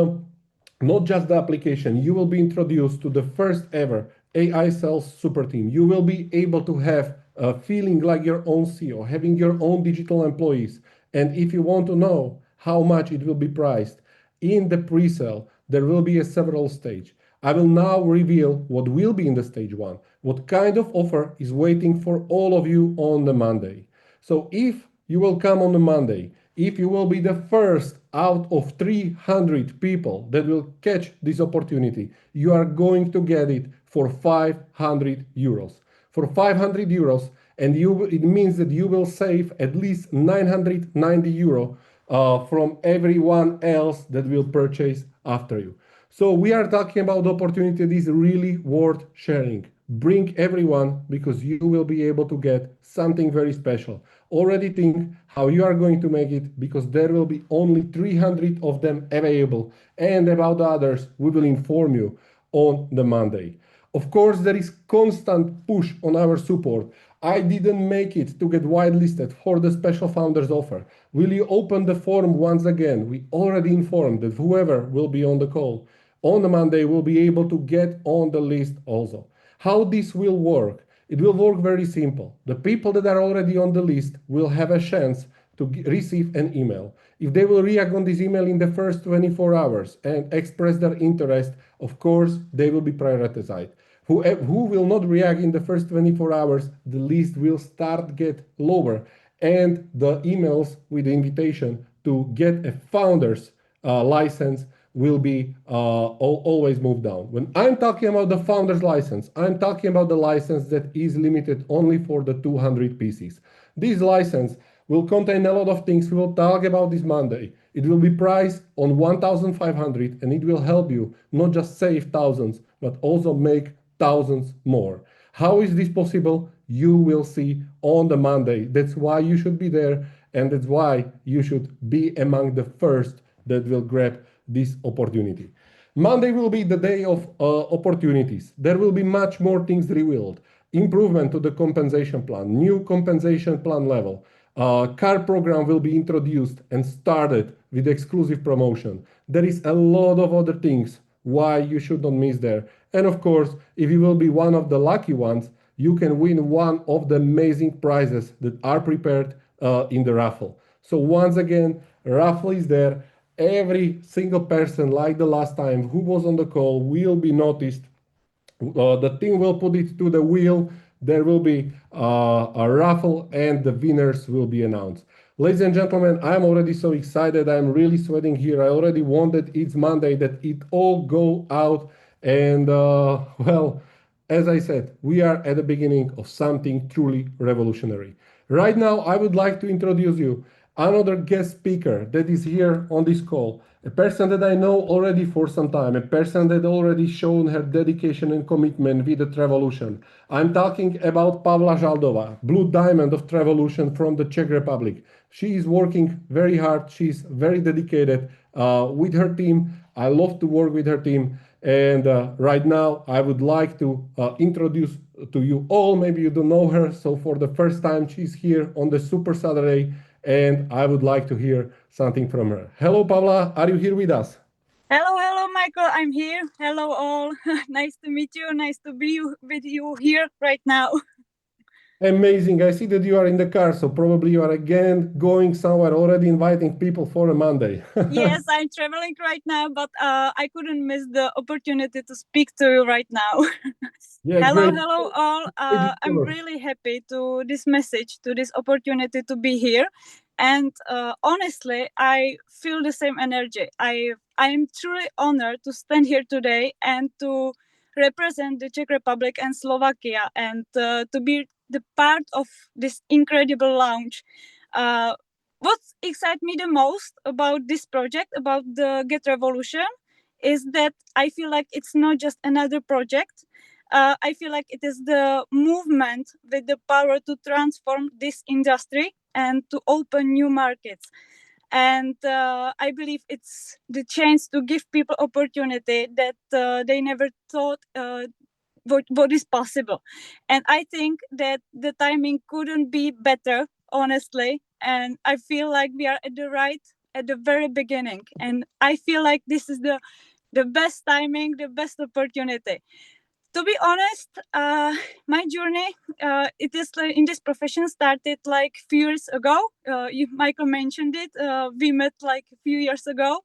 not just the application. You will be introduced to the first ever AI sales super team. You will be able to have a feeling like your own CEO, having your own digital employees. And if you want to know how much it will be priced in the pre-sale, there will be a several stage. I will now reveal what will be in the stage one, what kind of offer is waiting for all of you on the Monday. So if you will come on the Monday. If you will be the first out of 300 people that will catch this opportunity, you are going to get it for 500 euros. For 500 euros, and it means that you will save at least 990 euro from everyone else that will purchase after you. So we are talking about the opportunity that is really worth sharing. Bring everyone because you will be able to get something very special. Already think how you are going to make it because there will be only 300 of them available. And about the others, we will inform you on the Monday. Of course, there is constant push on our support. I didn't make it to get whitelisted for the special founders offer. Will you open the form once again? We already informed that whoever will be on the call on the Monday will be able to get on the list also. How this will work? It will work very simple. The people that are already on the list will have a chance to receive an email. If they will react on this email in the first 24 hours and express their interest, of course, they will be prioritized. Who will not react in the first 24 hours, the list will start get lower, and the emails with the invitation to get a founder's license will be always moved down. When I'm talking about the founder's license, I'm talking about the license that is limited only for the 200 pieces. This license will contain a lot of things we will talk about this Monday. It will be priced on 1,500 and it will help you not just save thousands, but also make thousands more. How is this possible? You will see on the Monday. That's why you should be there, and that's why you should be among the first that will grab this opportunity. Monday will be the day of opportunities. There will be much more things revealed. Improvement to the compensation plan, new compensation plan level. Car program will be introduced and started with exclusive promotion. There is a lot of other things why you should not miss there. And of course, if you will be one of the lucky ones, you can win one of the amazing prizes that are prepared in the raffle. So once again, raffle is there. Every single person, like the last time, who was on the call will be noticed. The team will put it to the wheel. There will be a raffle and the winners will be announced. Ladies and gentlemen, I'm already so excited. I'm really sweating here. I already wanted it's Monday that it all go out. And well, as I said, we are at the beginning of something truly revolutionary. Right now, I would like to introduce you another guest speaker that is here on this call, a person that I know already for some time, a person that already shown her dedication and commitment with the Travolution. I'm talking about Pavla Žaldová, Blue Diamond of Travolution from the Czech Republic. She is working very hard. She's very dedicated with her team. I love to work with her team. And right now, I would like to introduce to you all, maybe you don't know her, so for the first time, she's here on the Super Saturday, and I would like to hear something from her. Hello, Pavla, are you here with us? Hello, Michael, I'm here. Hello, all. Nice to meet you. Nice to be with you here right now. Amazing. I see that you are in the car, so probably you are again going somewhere, already inviting people for a Monday. Yes, I'm traveling right now, but I couldn't miss the opportunity to speak to you right now. Yeah, hello, great. hello, all. I'm really happy to this message, to this opportunity to be here. And honestly, I feel the same energy. I am truly honored to stand here today and to represent the Czech Republic and Slovakia and to be the part of this incredible launch. What excites me the most about this project, about the Get Revolution, is that I feel like it's not just another project. I feel like it is the movement with the power to transform this industry and to open new markets. And I believe it's the chance to give people opportunity that they never thought what is possible. And I think that the timing couldn't be better, honestly. And I feel like we are at the very beginning. And I feel like this is the best timing, the best opportunity. To be honest, my journey, it is in this profession started like few years ago. Michael mentioned it. We met like a few years ago,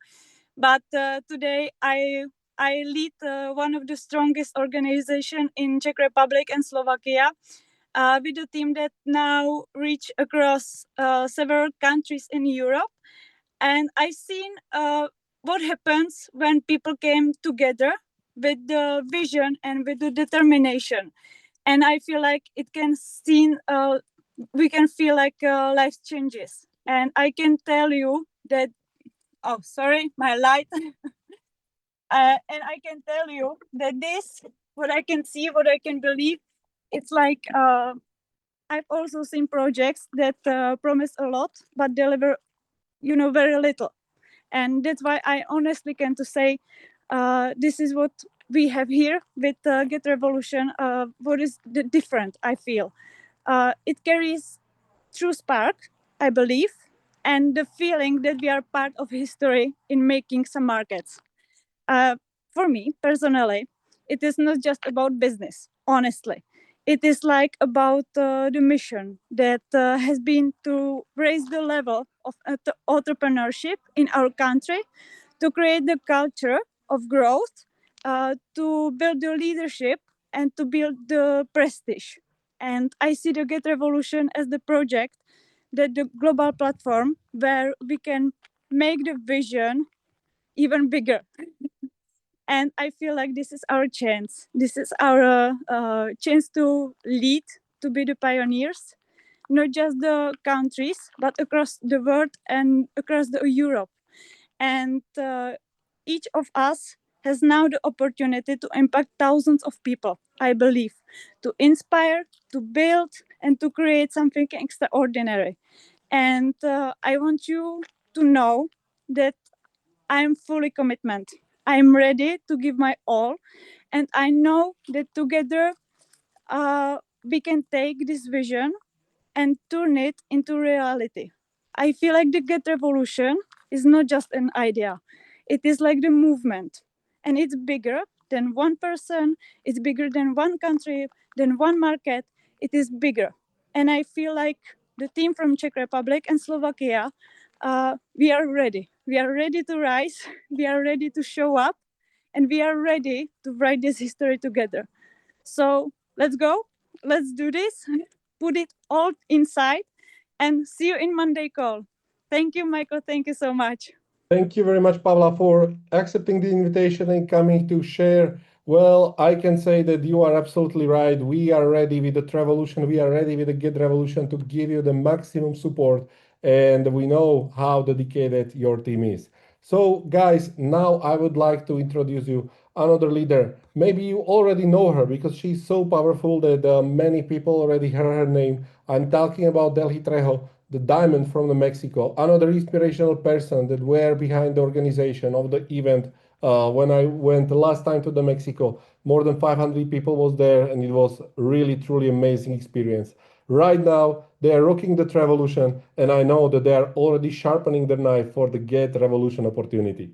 but today I lead one of the strongest organization in Czech Republic and Slovakia. with a team that now reach across several countries in Europe. And I've seen what happens when people came together with the vision and with the determination. And I feel like it can seen we can feel like life changes. And I can tell you that, oh sorry, my light. And I can tell you that this, what I can see, what I can believe, it's like I've also seen projects that promise a lot but deliver, very little. And that's why I honestly can to say this is what we have here with Get Revolution. What is the different? I feel it carries true spark, I believe, and the feeling that we are part of history in making some markets. For me personally, it is not just about business. Honestly, it is like about the mission that has been to raise the level of entrepreneurship in our country, to create the culture of growth, to build the leadership, and to build the prestige. And I see the Get Revolution as the project, that the global platform where we can make the vision even bigger. And I feel like this is our chance. This is our chance to lead, to be the pioneers, not just the countries, but across the world and across the Europe. And each of us has now the opportunity to impact thousands of people, I believe, to inspire, to build, and to create something extraordinary. And I want you to know that I'm fully commitment. I'm ready to give my all, and I know that together we can take this vision and turn it into reality. I feel like the Get Revolution is not just an idea; it is like the movement, and it's bigger than one person. It's bigger than one country, than one market. It is bigger, and I feel like the team from Czech Republic and Slovakia, we are ready. We are ready to rise. We are ready to show up, and we are ready to write this history together. So let's go. Let's do this. Put it all inside, and see you in Monday call. Thank you, Michael. Thank you so much. Thank you very much, Pavla, for accepting the invitation and coming to share. Well, I can say that you are absolutely right. We are ready with the Travolution. We are ready with the Get Revolution to give you the maximum support. And we know how dedicated your team is. So, guys, now I would like to introduce you another leader. Maybe you already know her because she's so powerful that many people already heard her name. I'm talking about Delhi Trejo, the diamond from the Mexico, another inspirational person that were behind the organization of the event. When I went the last time to the Mexico, more than 500 people was there, and it was really truly amazing experience. Right now, they are rocking the Travolution, and I know that they are already sharpening their knife for the Get Revolution opportunity.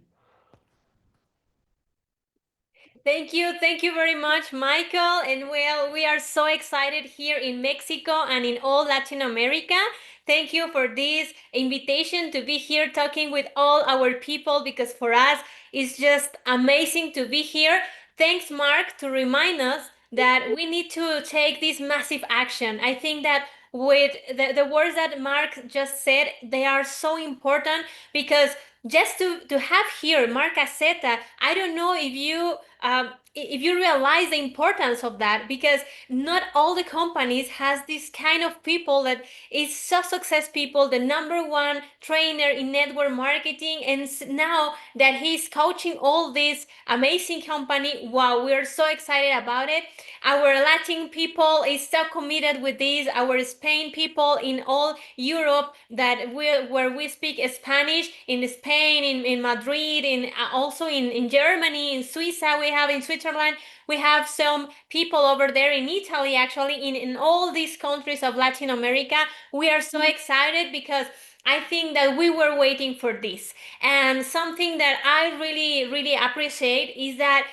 Thank you very much, Michael. And well, we are so excited here in Mexico and in all Latin America. Thank you for this invitation to be here talking with all our people, because for us, it's just amazing to be here. Thanks, Mark, to remind us that we need to take this massive action. I think that with the words that Mark just said, they are so important, because just to have here Mark Aceta, I don't know if you realize the importance of that, because not all the companies has this kind of people that is so success people, the number one trainer in network marketing, and now that he's coaching all this amazing company. Wow, we are so excited about it. Our Latin people is so committed with this, our Spain people in all Europe, that where we speak Spanish, in Spain, in Madrid, in also in Germany, in Suiza, we have in Switzerland, we have some people over there in Italy, actually in all these countries of Latin America. We are so excited because I think that we were waiting for this. And something that I really, really appreciate is that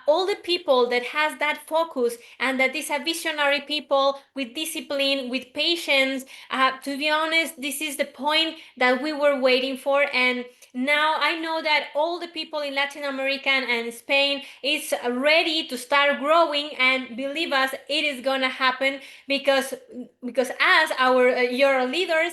all the people that has that focus and that is a visionary people with discipline, with patience. To be honest, this is the point that we were waiting for, and now I know that all the people in Latin America and Spain is ready to start growing, and believe us, it is gonna happen because as your leaders,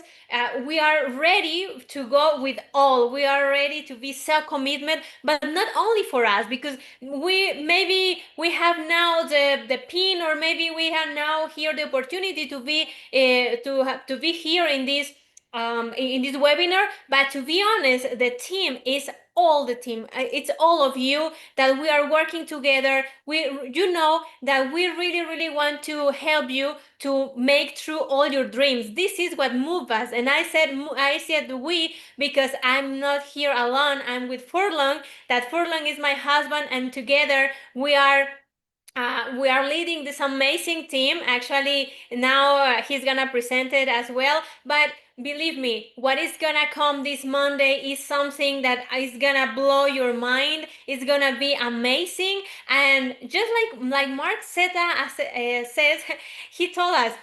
we are ready to go with all. We are ready to be self-commitment, but not only for us, because maybe we have now the pin, or maybe we have now here the opportunity to be to be here in this webinar. But to be honest, the team is all the team. It's all of you that we are working together. You know that we really want to help you to make true all your dreams. This is what moves us. And I said we, because I'm not here alone. I'm with Furlong. That Furlong is my husband, and together we are leading this amazing team. Actually, now he's gonna present it as well. But believe me, what is gonna come this Monday is something that is gonna blow your mind. It's gonna be amazing. And just like Mark Zeta says, he told us,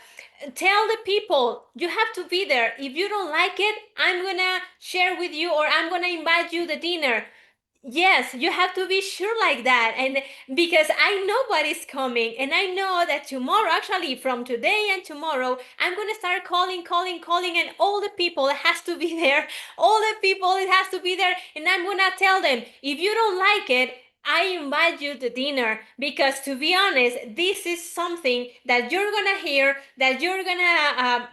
tell the people you have to be there. If you don't like it, I'm gonna share with you, or I'm gonna invite you to dinner. Yes, you have to be sure like that. And because I know what is coming, and I know that tomorrow, actually from today and tomorrow, I'm going to start calling, and all the people has to be there. All the people, it has to be there. And I'm going to tell them, if you don't like it, I invite you to dinner, because to be honest, this is something that you're gonna hear, that you're gonna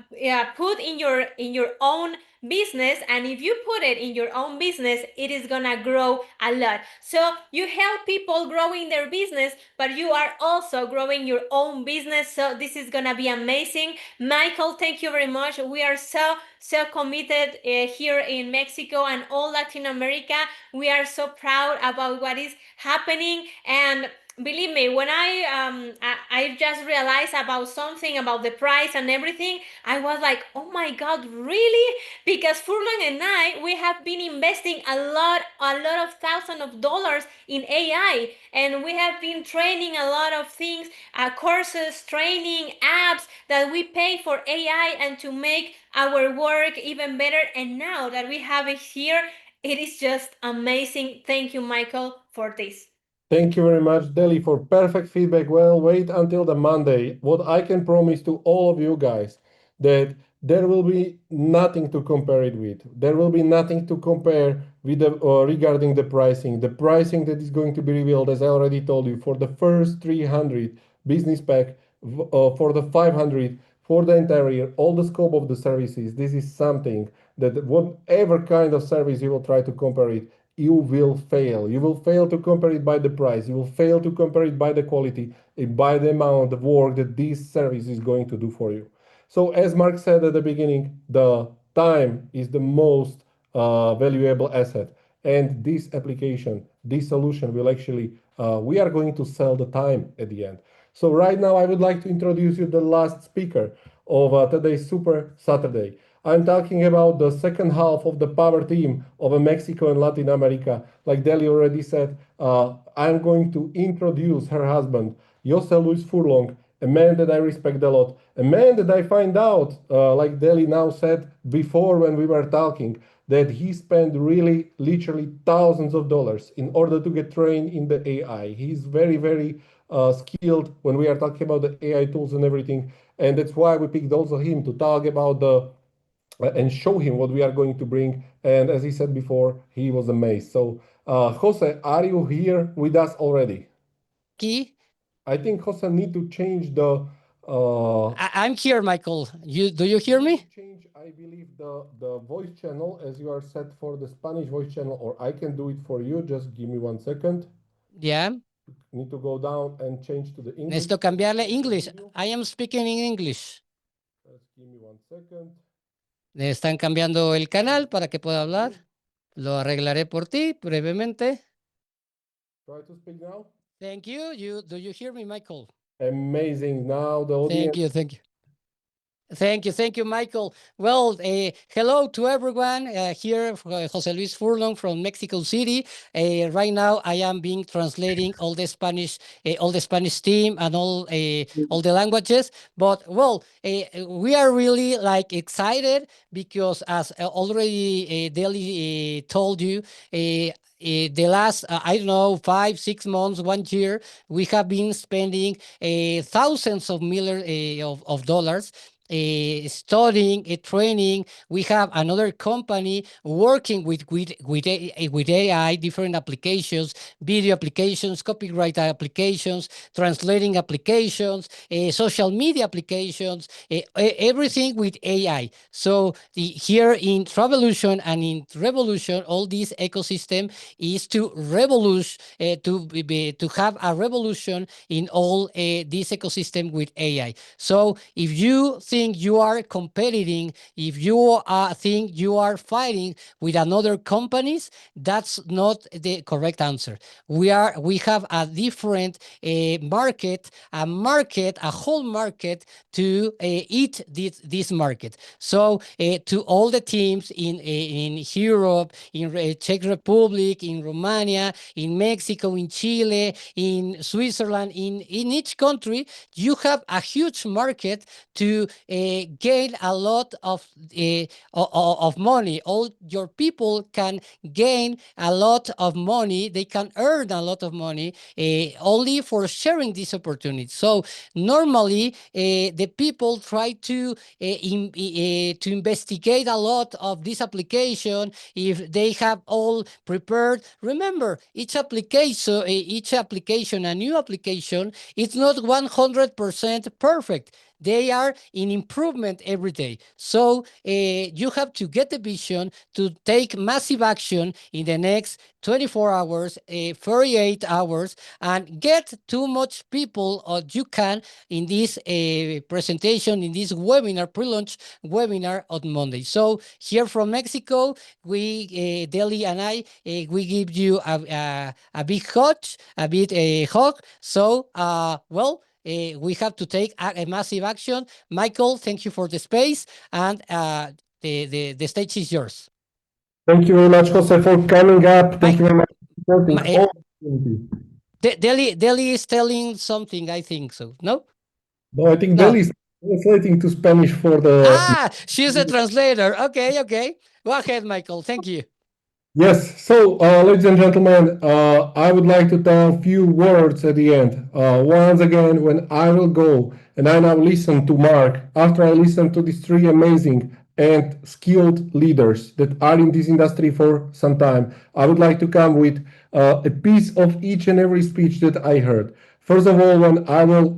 put in your own business. And if you put it in your own business, it is gonna grow a lot. So you help people growing their business, but you are also growing your own business. So this is gonna be amazing. Michael, thank you very much. We are so committed here in Mexico and all Latin America. We are so proud about what is happening. And believe me, when I just realized about something about the price and everything, I was like, oh my God, really? Because Furlan and I, we have been investing a lot of thousands of dollars in AI, and we have been training a lot of things, courses, training, apps that we pay for AI and to make our work even better. And now that we have it here, it is just amazing. Thank you, Michael, for this. Thank you very much, Deli, for perfect feedback. Well, wait until the Monday. What I can promise to all of you guys, that there will be nothing to compare it with. There will be nothing to compare with regarding the pricing. The pricing that is going to be revealed, as I already told you, for the first 300 business pack, for the 500, for the entire year, all the scope of the services. This is something that whatever kind of service you will try to compare it, you will fail. You will fail to compare it by the price. You will fail to compare it by the quality, by the amount of work that this service is going to do for you. So as Mark said at the beginning, the time is the most valuable asset. And this application, this solution will actually, we are going to sell the time at the end. So right now I would like to introduce you the last speaker of today's Super Saturday. I'm talking about the second half of the power team of Mexico and Latin America. Like Deli already said, I'm going to introduce her husband, Jose Luis Furlong, a man that I respect a lot, a man that I find out, like Deli now said before when we were talking, that he spent really literally thousands of dollars in order to get trained in the AI. He's very skilled when we are talking about the AI tools and everything. And that's why we picked also him to talk about the and show him what we are going to bring. And as he said before, he was amazed. So, Jose, are you here with us already? Key? I think Jose need to change the. I'm here, Michael. Do you hear me? Change, I believe, the voice channel as you are set for the Spanish voice channel, or I can do it for you. Just give me 1 second. Yeah. Need to go down and change to the English. Necesito cambiarle English. I am speaking in English. Just give me 1 second. Le están cambiando el canal para que pueda hablar. Lo arreglaré por ti brevemente. Try to speak now. Thank you. Do you hear me, Michael? Amazing. Now the audience. Thank you. Thank you, Michael. Well, hello to everyone here. Jose Luis Furlong from Mexico City. Right now, I am being translating all the Spanish team and all the languages. But well, we are really like excited because, as already Deli told you, the last I don't know 5 6 months 1 year we have been spending thousands of millions of dollars studying, training. We have another company working with AI, different applications, video applications, copyright applications, translating applications, social media applications, everything with AI. So here in Travolution and in Revolution, all this ecosystem is to revolution, to have a revolution in all this ecosystem with AI. So if you think you are competing, if you think you are fighting with another companies, that's not the correct answer. We have a different market, a whole market to eat this market. So to all the teams in Europe, in Czech Republic, in Romania, in Mexico, in Chile, in Switzerland, in each country, you have a huge market to gain a lot of money. All your people can gain a lot of money. They can earn a lot of money only for sharing this opportunity. So normally the people try to investigate a lot of this application if they have all prepared. Remember, each application, a new application, it's not 100% perfect. They are in improvement every day. So you have to get the vision to take massive action in the next 24 hours, 48 hours, and get too much people as you can in this presentation, in this webinar, pre-launch webinar on Monday. So here from Mexico, we, Deli and I, we give you a big hug, hug. So, well, we have to take a massive action. Michael, thank you for the space, and the stage is yours. Thank you very much, Jose, for coming up. Thank you very much for supporting all community. Deli is telling something, I think so. No? No, I think No. Delhi is translating to Spanish for the. She's a translator. Okay. Go ahead, Michael. Thank you. Yes. So, ladies and gentlemen, I would like to tell a few words at the end. Once again, when I will go and I now listen to Mark, after I listen to these three amazing and skilled leaders that are in this industry for some time, I would like to come with a piece of each and every speech that I heard. First of all, when I will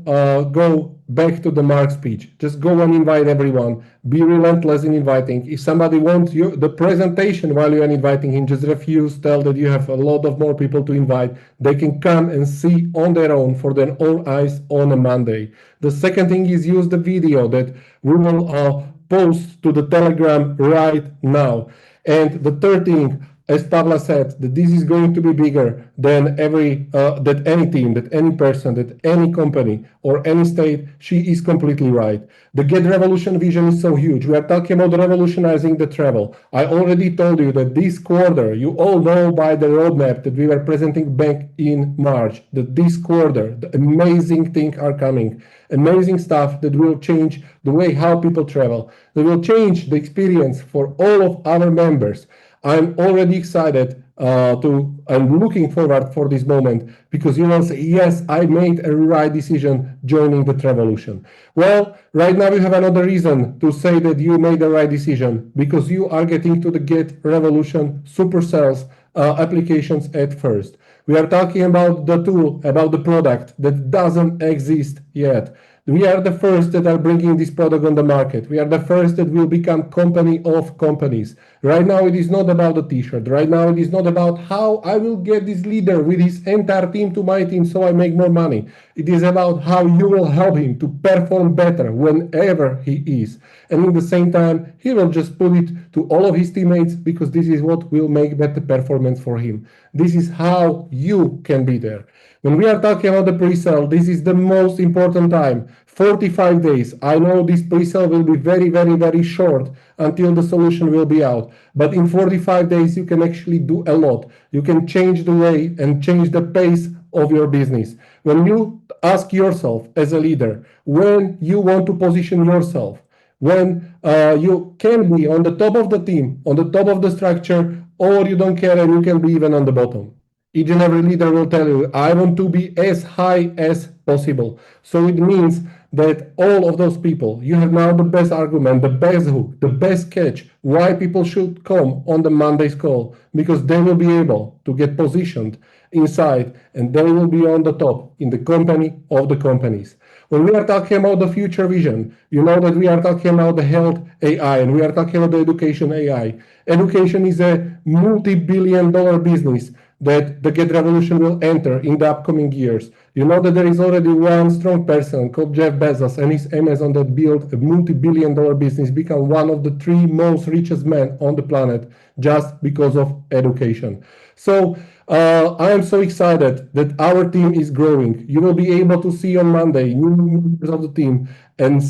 go back to the Mark speech, just go and invite everyone. Be relentless in inviting. If somebody wants the presentation while you are inviting him, just refuse. Tell that you have a lot of more people to invite. They can come and see on their own for their own eyes on a Monday. The second thing is use the video that we will post to the Telegram right now. And the third thing, as Pavla said, that this is going to be bigger than that any team, that any person, that any company or any state. She is completely right. The Get Revolution vision is so huge. We are talking about revolutionizing the travel. I already told you that this quarter, you all know by the roadmap that we were presenting back in March, that this quarter, the amazing things are coming. Amazing stuff that will change the way how people travel. That will change the experience for all of our members. I'm already excited I'm looking forward for this moment because you will say, yes, I made a right decision joining the Travolution. Well, right now you have another reason to say that you made the right decision because you are getting to the Get Revolution Supercells applications at first. We are talking about the tool, about the product that doesn't exist yet. We are the first that are bringing this product on the market. We are the first that will become company of companies. Right now, it is not about the t-shirt. Right now, it is not about how I will get this leader with his entire team to my team so I make more money. It is about how you will help him to perform better whenever he is. And at the same time, he will just put it to all of his teammates because this is what will make better performance for him. This is how you can be there. When we are talking about the pre-sale, this is the most important time. 45 days. I know this pre-sale will be very, very, very short until the solution will be out. But in 45 days, you can actually do a lot. You can change the way and change the pace of your business. When you ask yourself as a leader, when you want to position yourself, when you can be on the top of the team, on the top of the structure, or you don't care and you can be even on the bottom. Each and every leader will tell you, I want to be as high as possible. So it means that all of those people, you have now the best argument, the best hook, the best catch, why people should come on the Monday's call, because they will be able to get positioned inside and they will be on the top in the company of the companies. When we are talking about the future vision, you know that we are talking about the health AI and we are talking about the education AI. Education is a multi-billion-dollar business that the Get Revolution will enter in the upcoming years. You know that there is already one strong person called Jeff Bezos and his Amazon that built a multi-billion-dollar business, become one of the 3 most richest men on the planet just because of education. So I am so excited that our team is growing. You will be able to see on Monday new members of the team and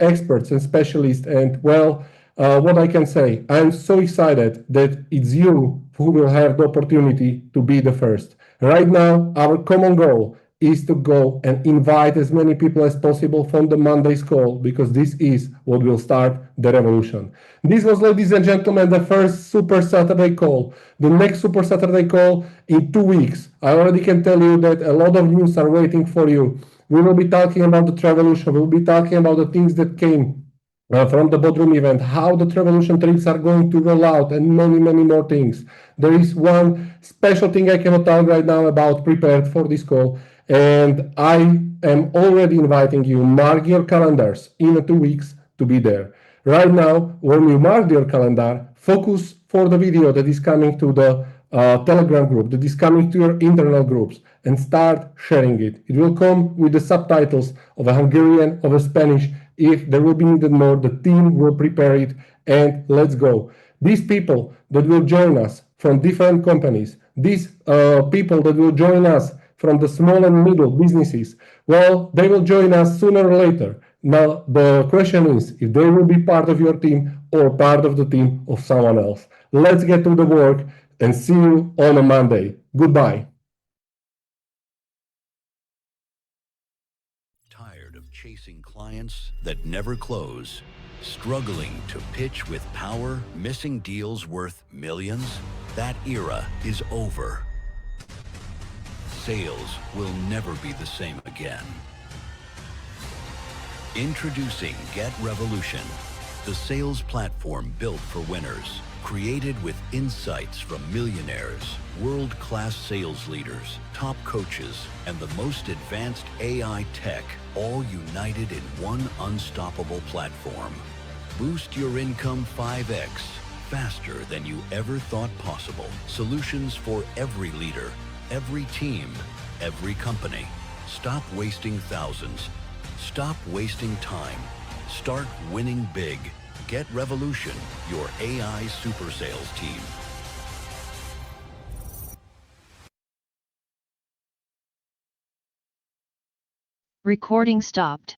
experts and specialists. And well, what I can say, I'm so excited that it's you who will have the opportunity to be the first. Right now, our common goal is to go and invite as many people as possible from the Monday's call, because this is what will start the revolution. This was, ladies and gentlemen, the first Super Saturday call. The next Super Saturday call in 2 weeks. I already can tell you that a lot of news are waiting for you. We will be talking about the Travolution. We will be talking about the things that came from the Bodrum event, how the Travolution trips are going to roll out, and many, many more things. There is one special thing I cannot talk right now about, prepared for this call, and I am already inviting you, mark your calendars in 2 weeks to be there. Right now, when you mark your calendar, focus for the video that is coming to the Telegram group, that is coming to your internal groups, and start sharing it. It will come with the subtitles of a Hungarian, of a Spanish. If there will be needed more, the team will prepare it, and let's go. These people that will join us from different companies, these people that will join us from the small and middle businesses, well, they will join us sooner or later. Now, the question is if they will be part of your team or part of the team of someone else. Let's get to the work and see you on a Monday. Goodbye. Tired of chasing clients that never close? Struggling to pitch with power, missing deals worth millions? That era is over. Sales will never be the same again. Introducing Get Revolution, the sales platform built for winners, created with insights from millionaires, world-class sales leaders, top coaches, and the most advanced AI tech, all united in one unstoppable platform. Boost your income 5x, faster than you ever thought possible. Solutions for every leader, every team, every company. Stop wasting thousands. Stop wasting time. Start winning big. Get Revolution, your AI super sales team. Recording stopped.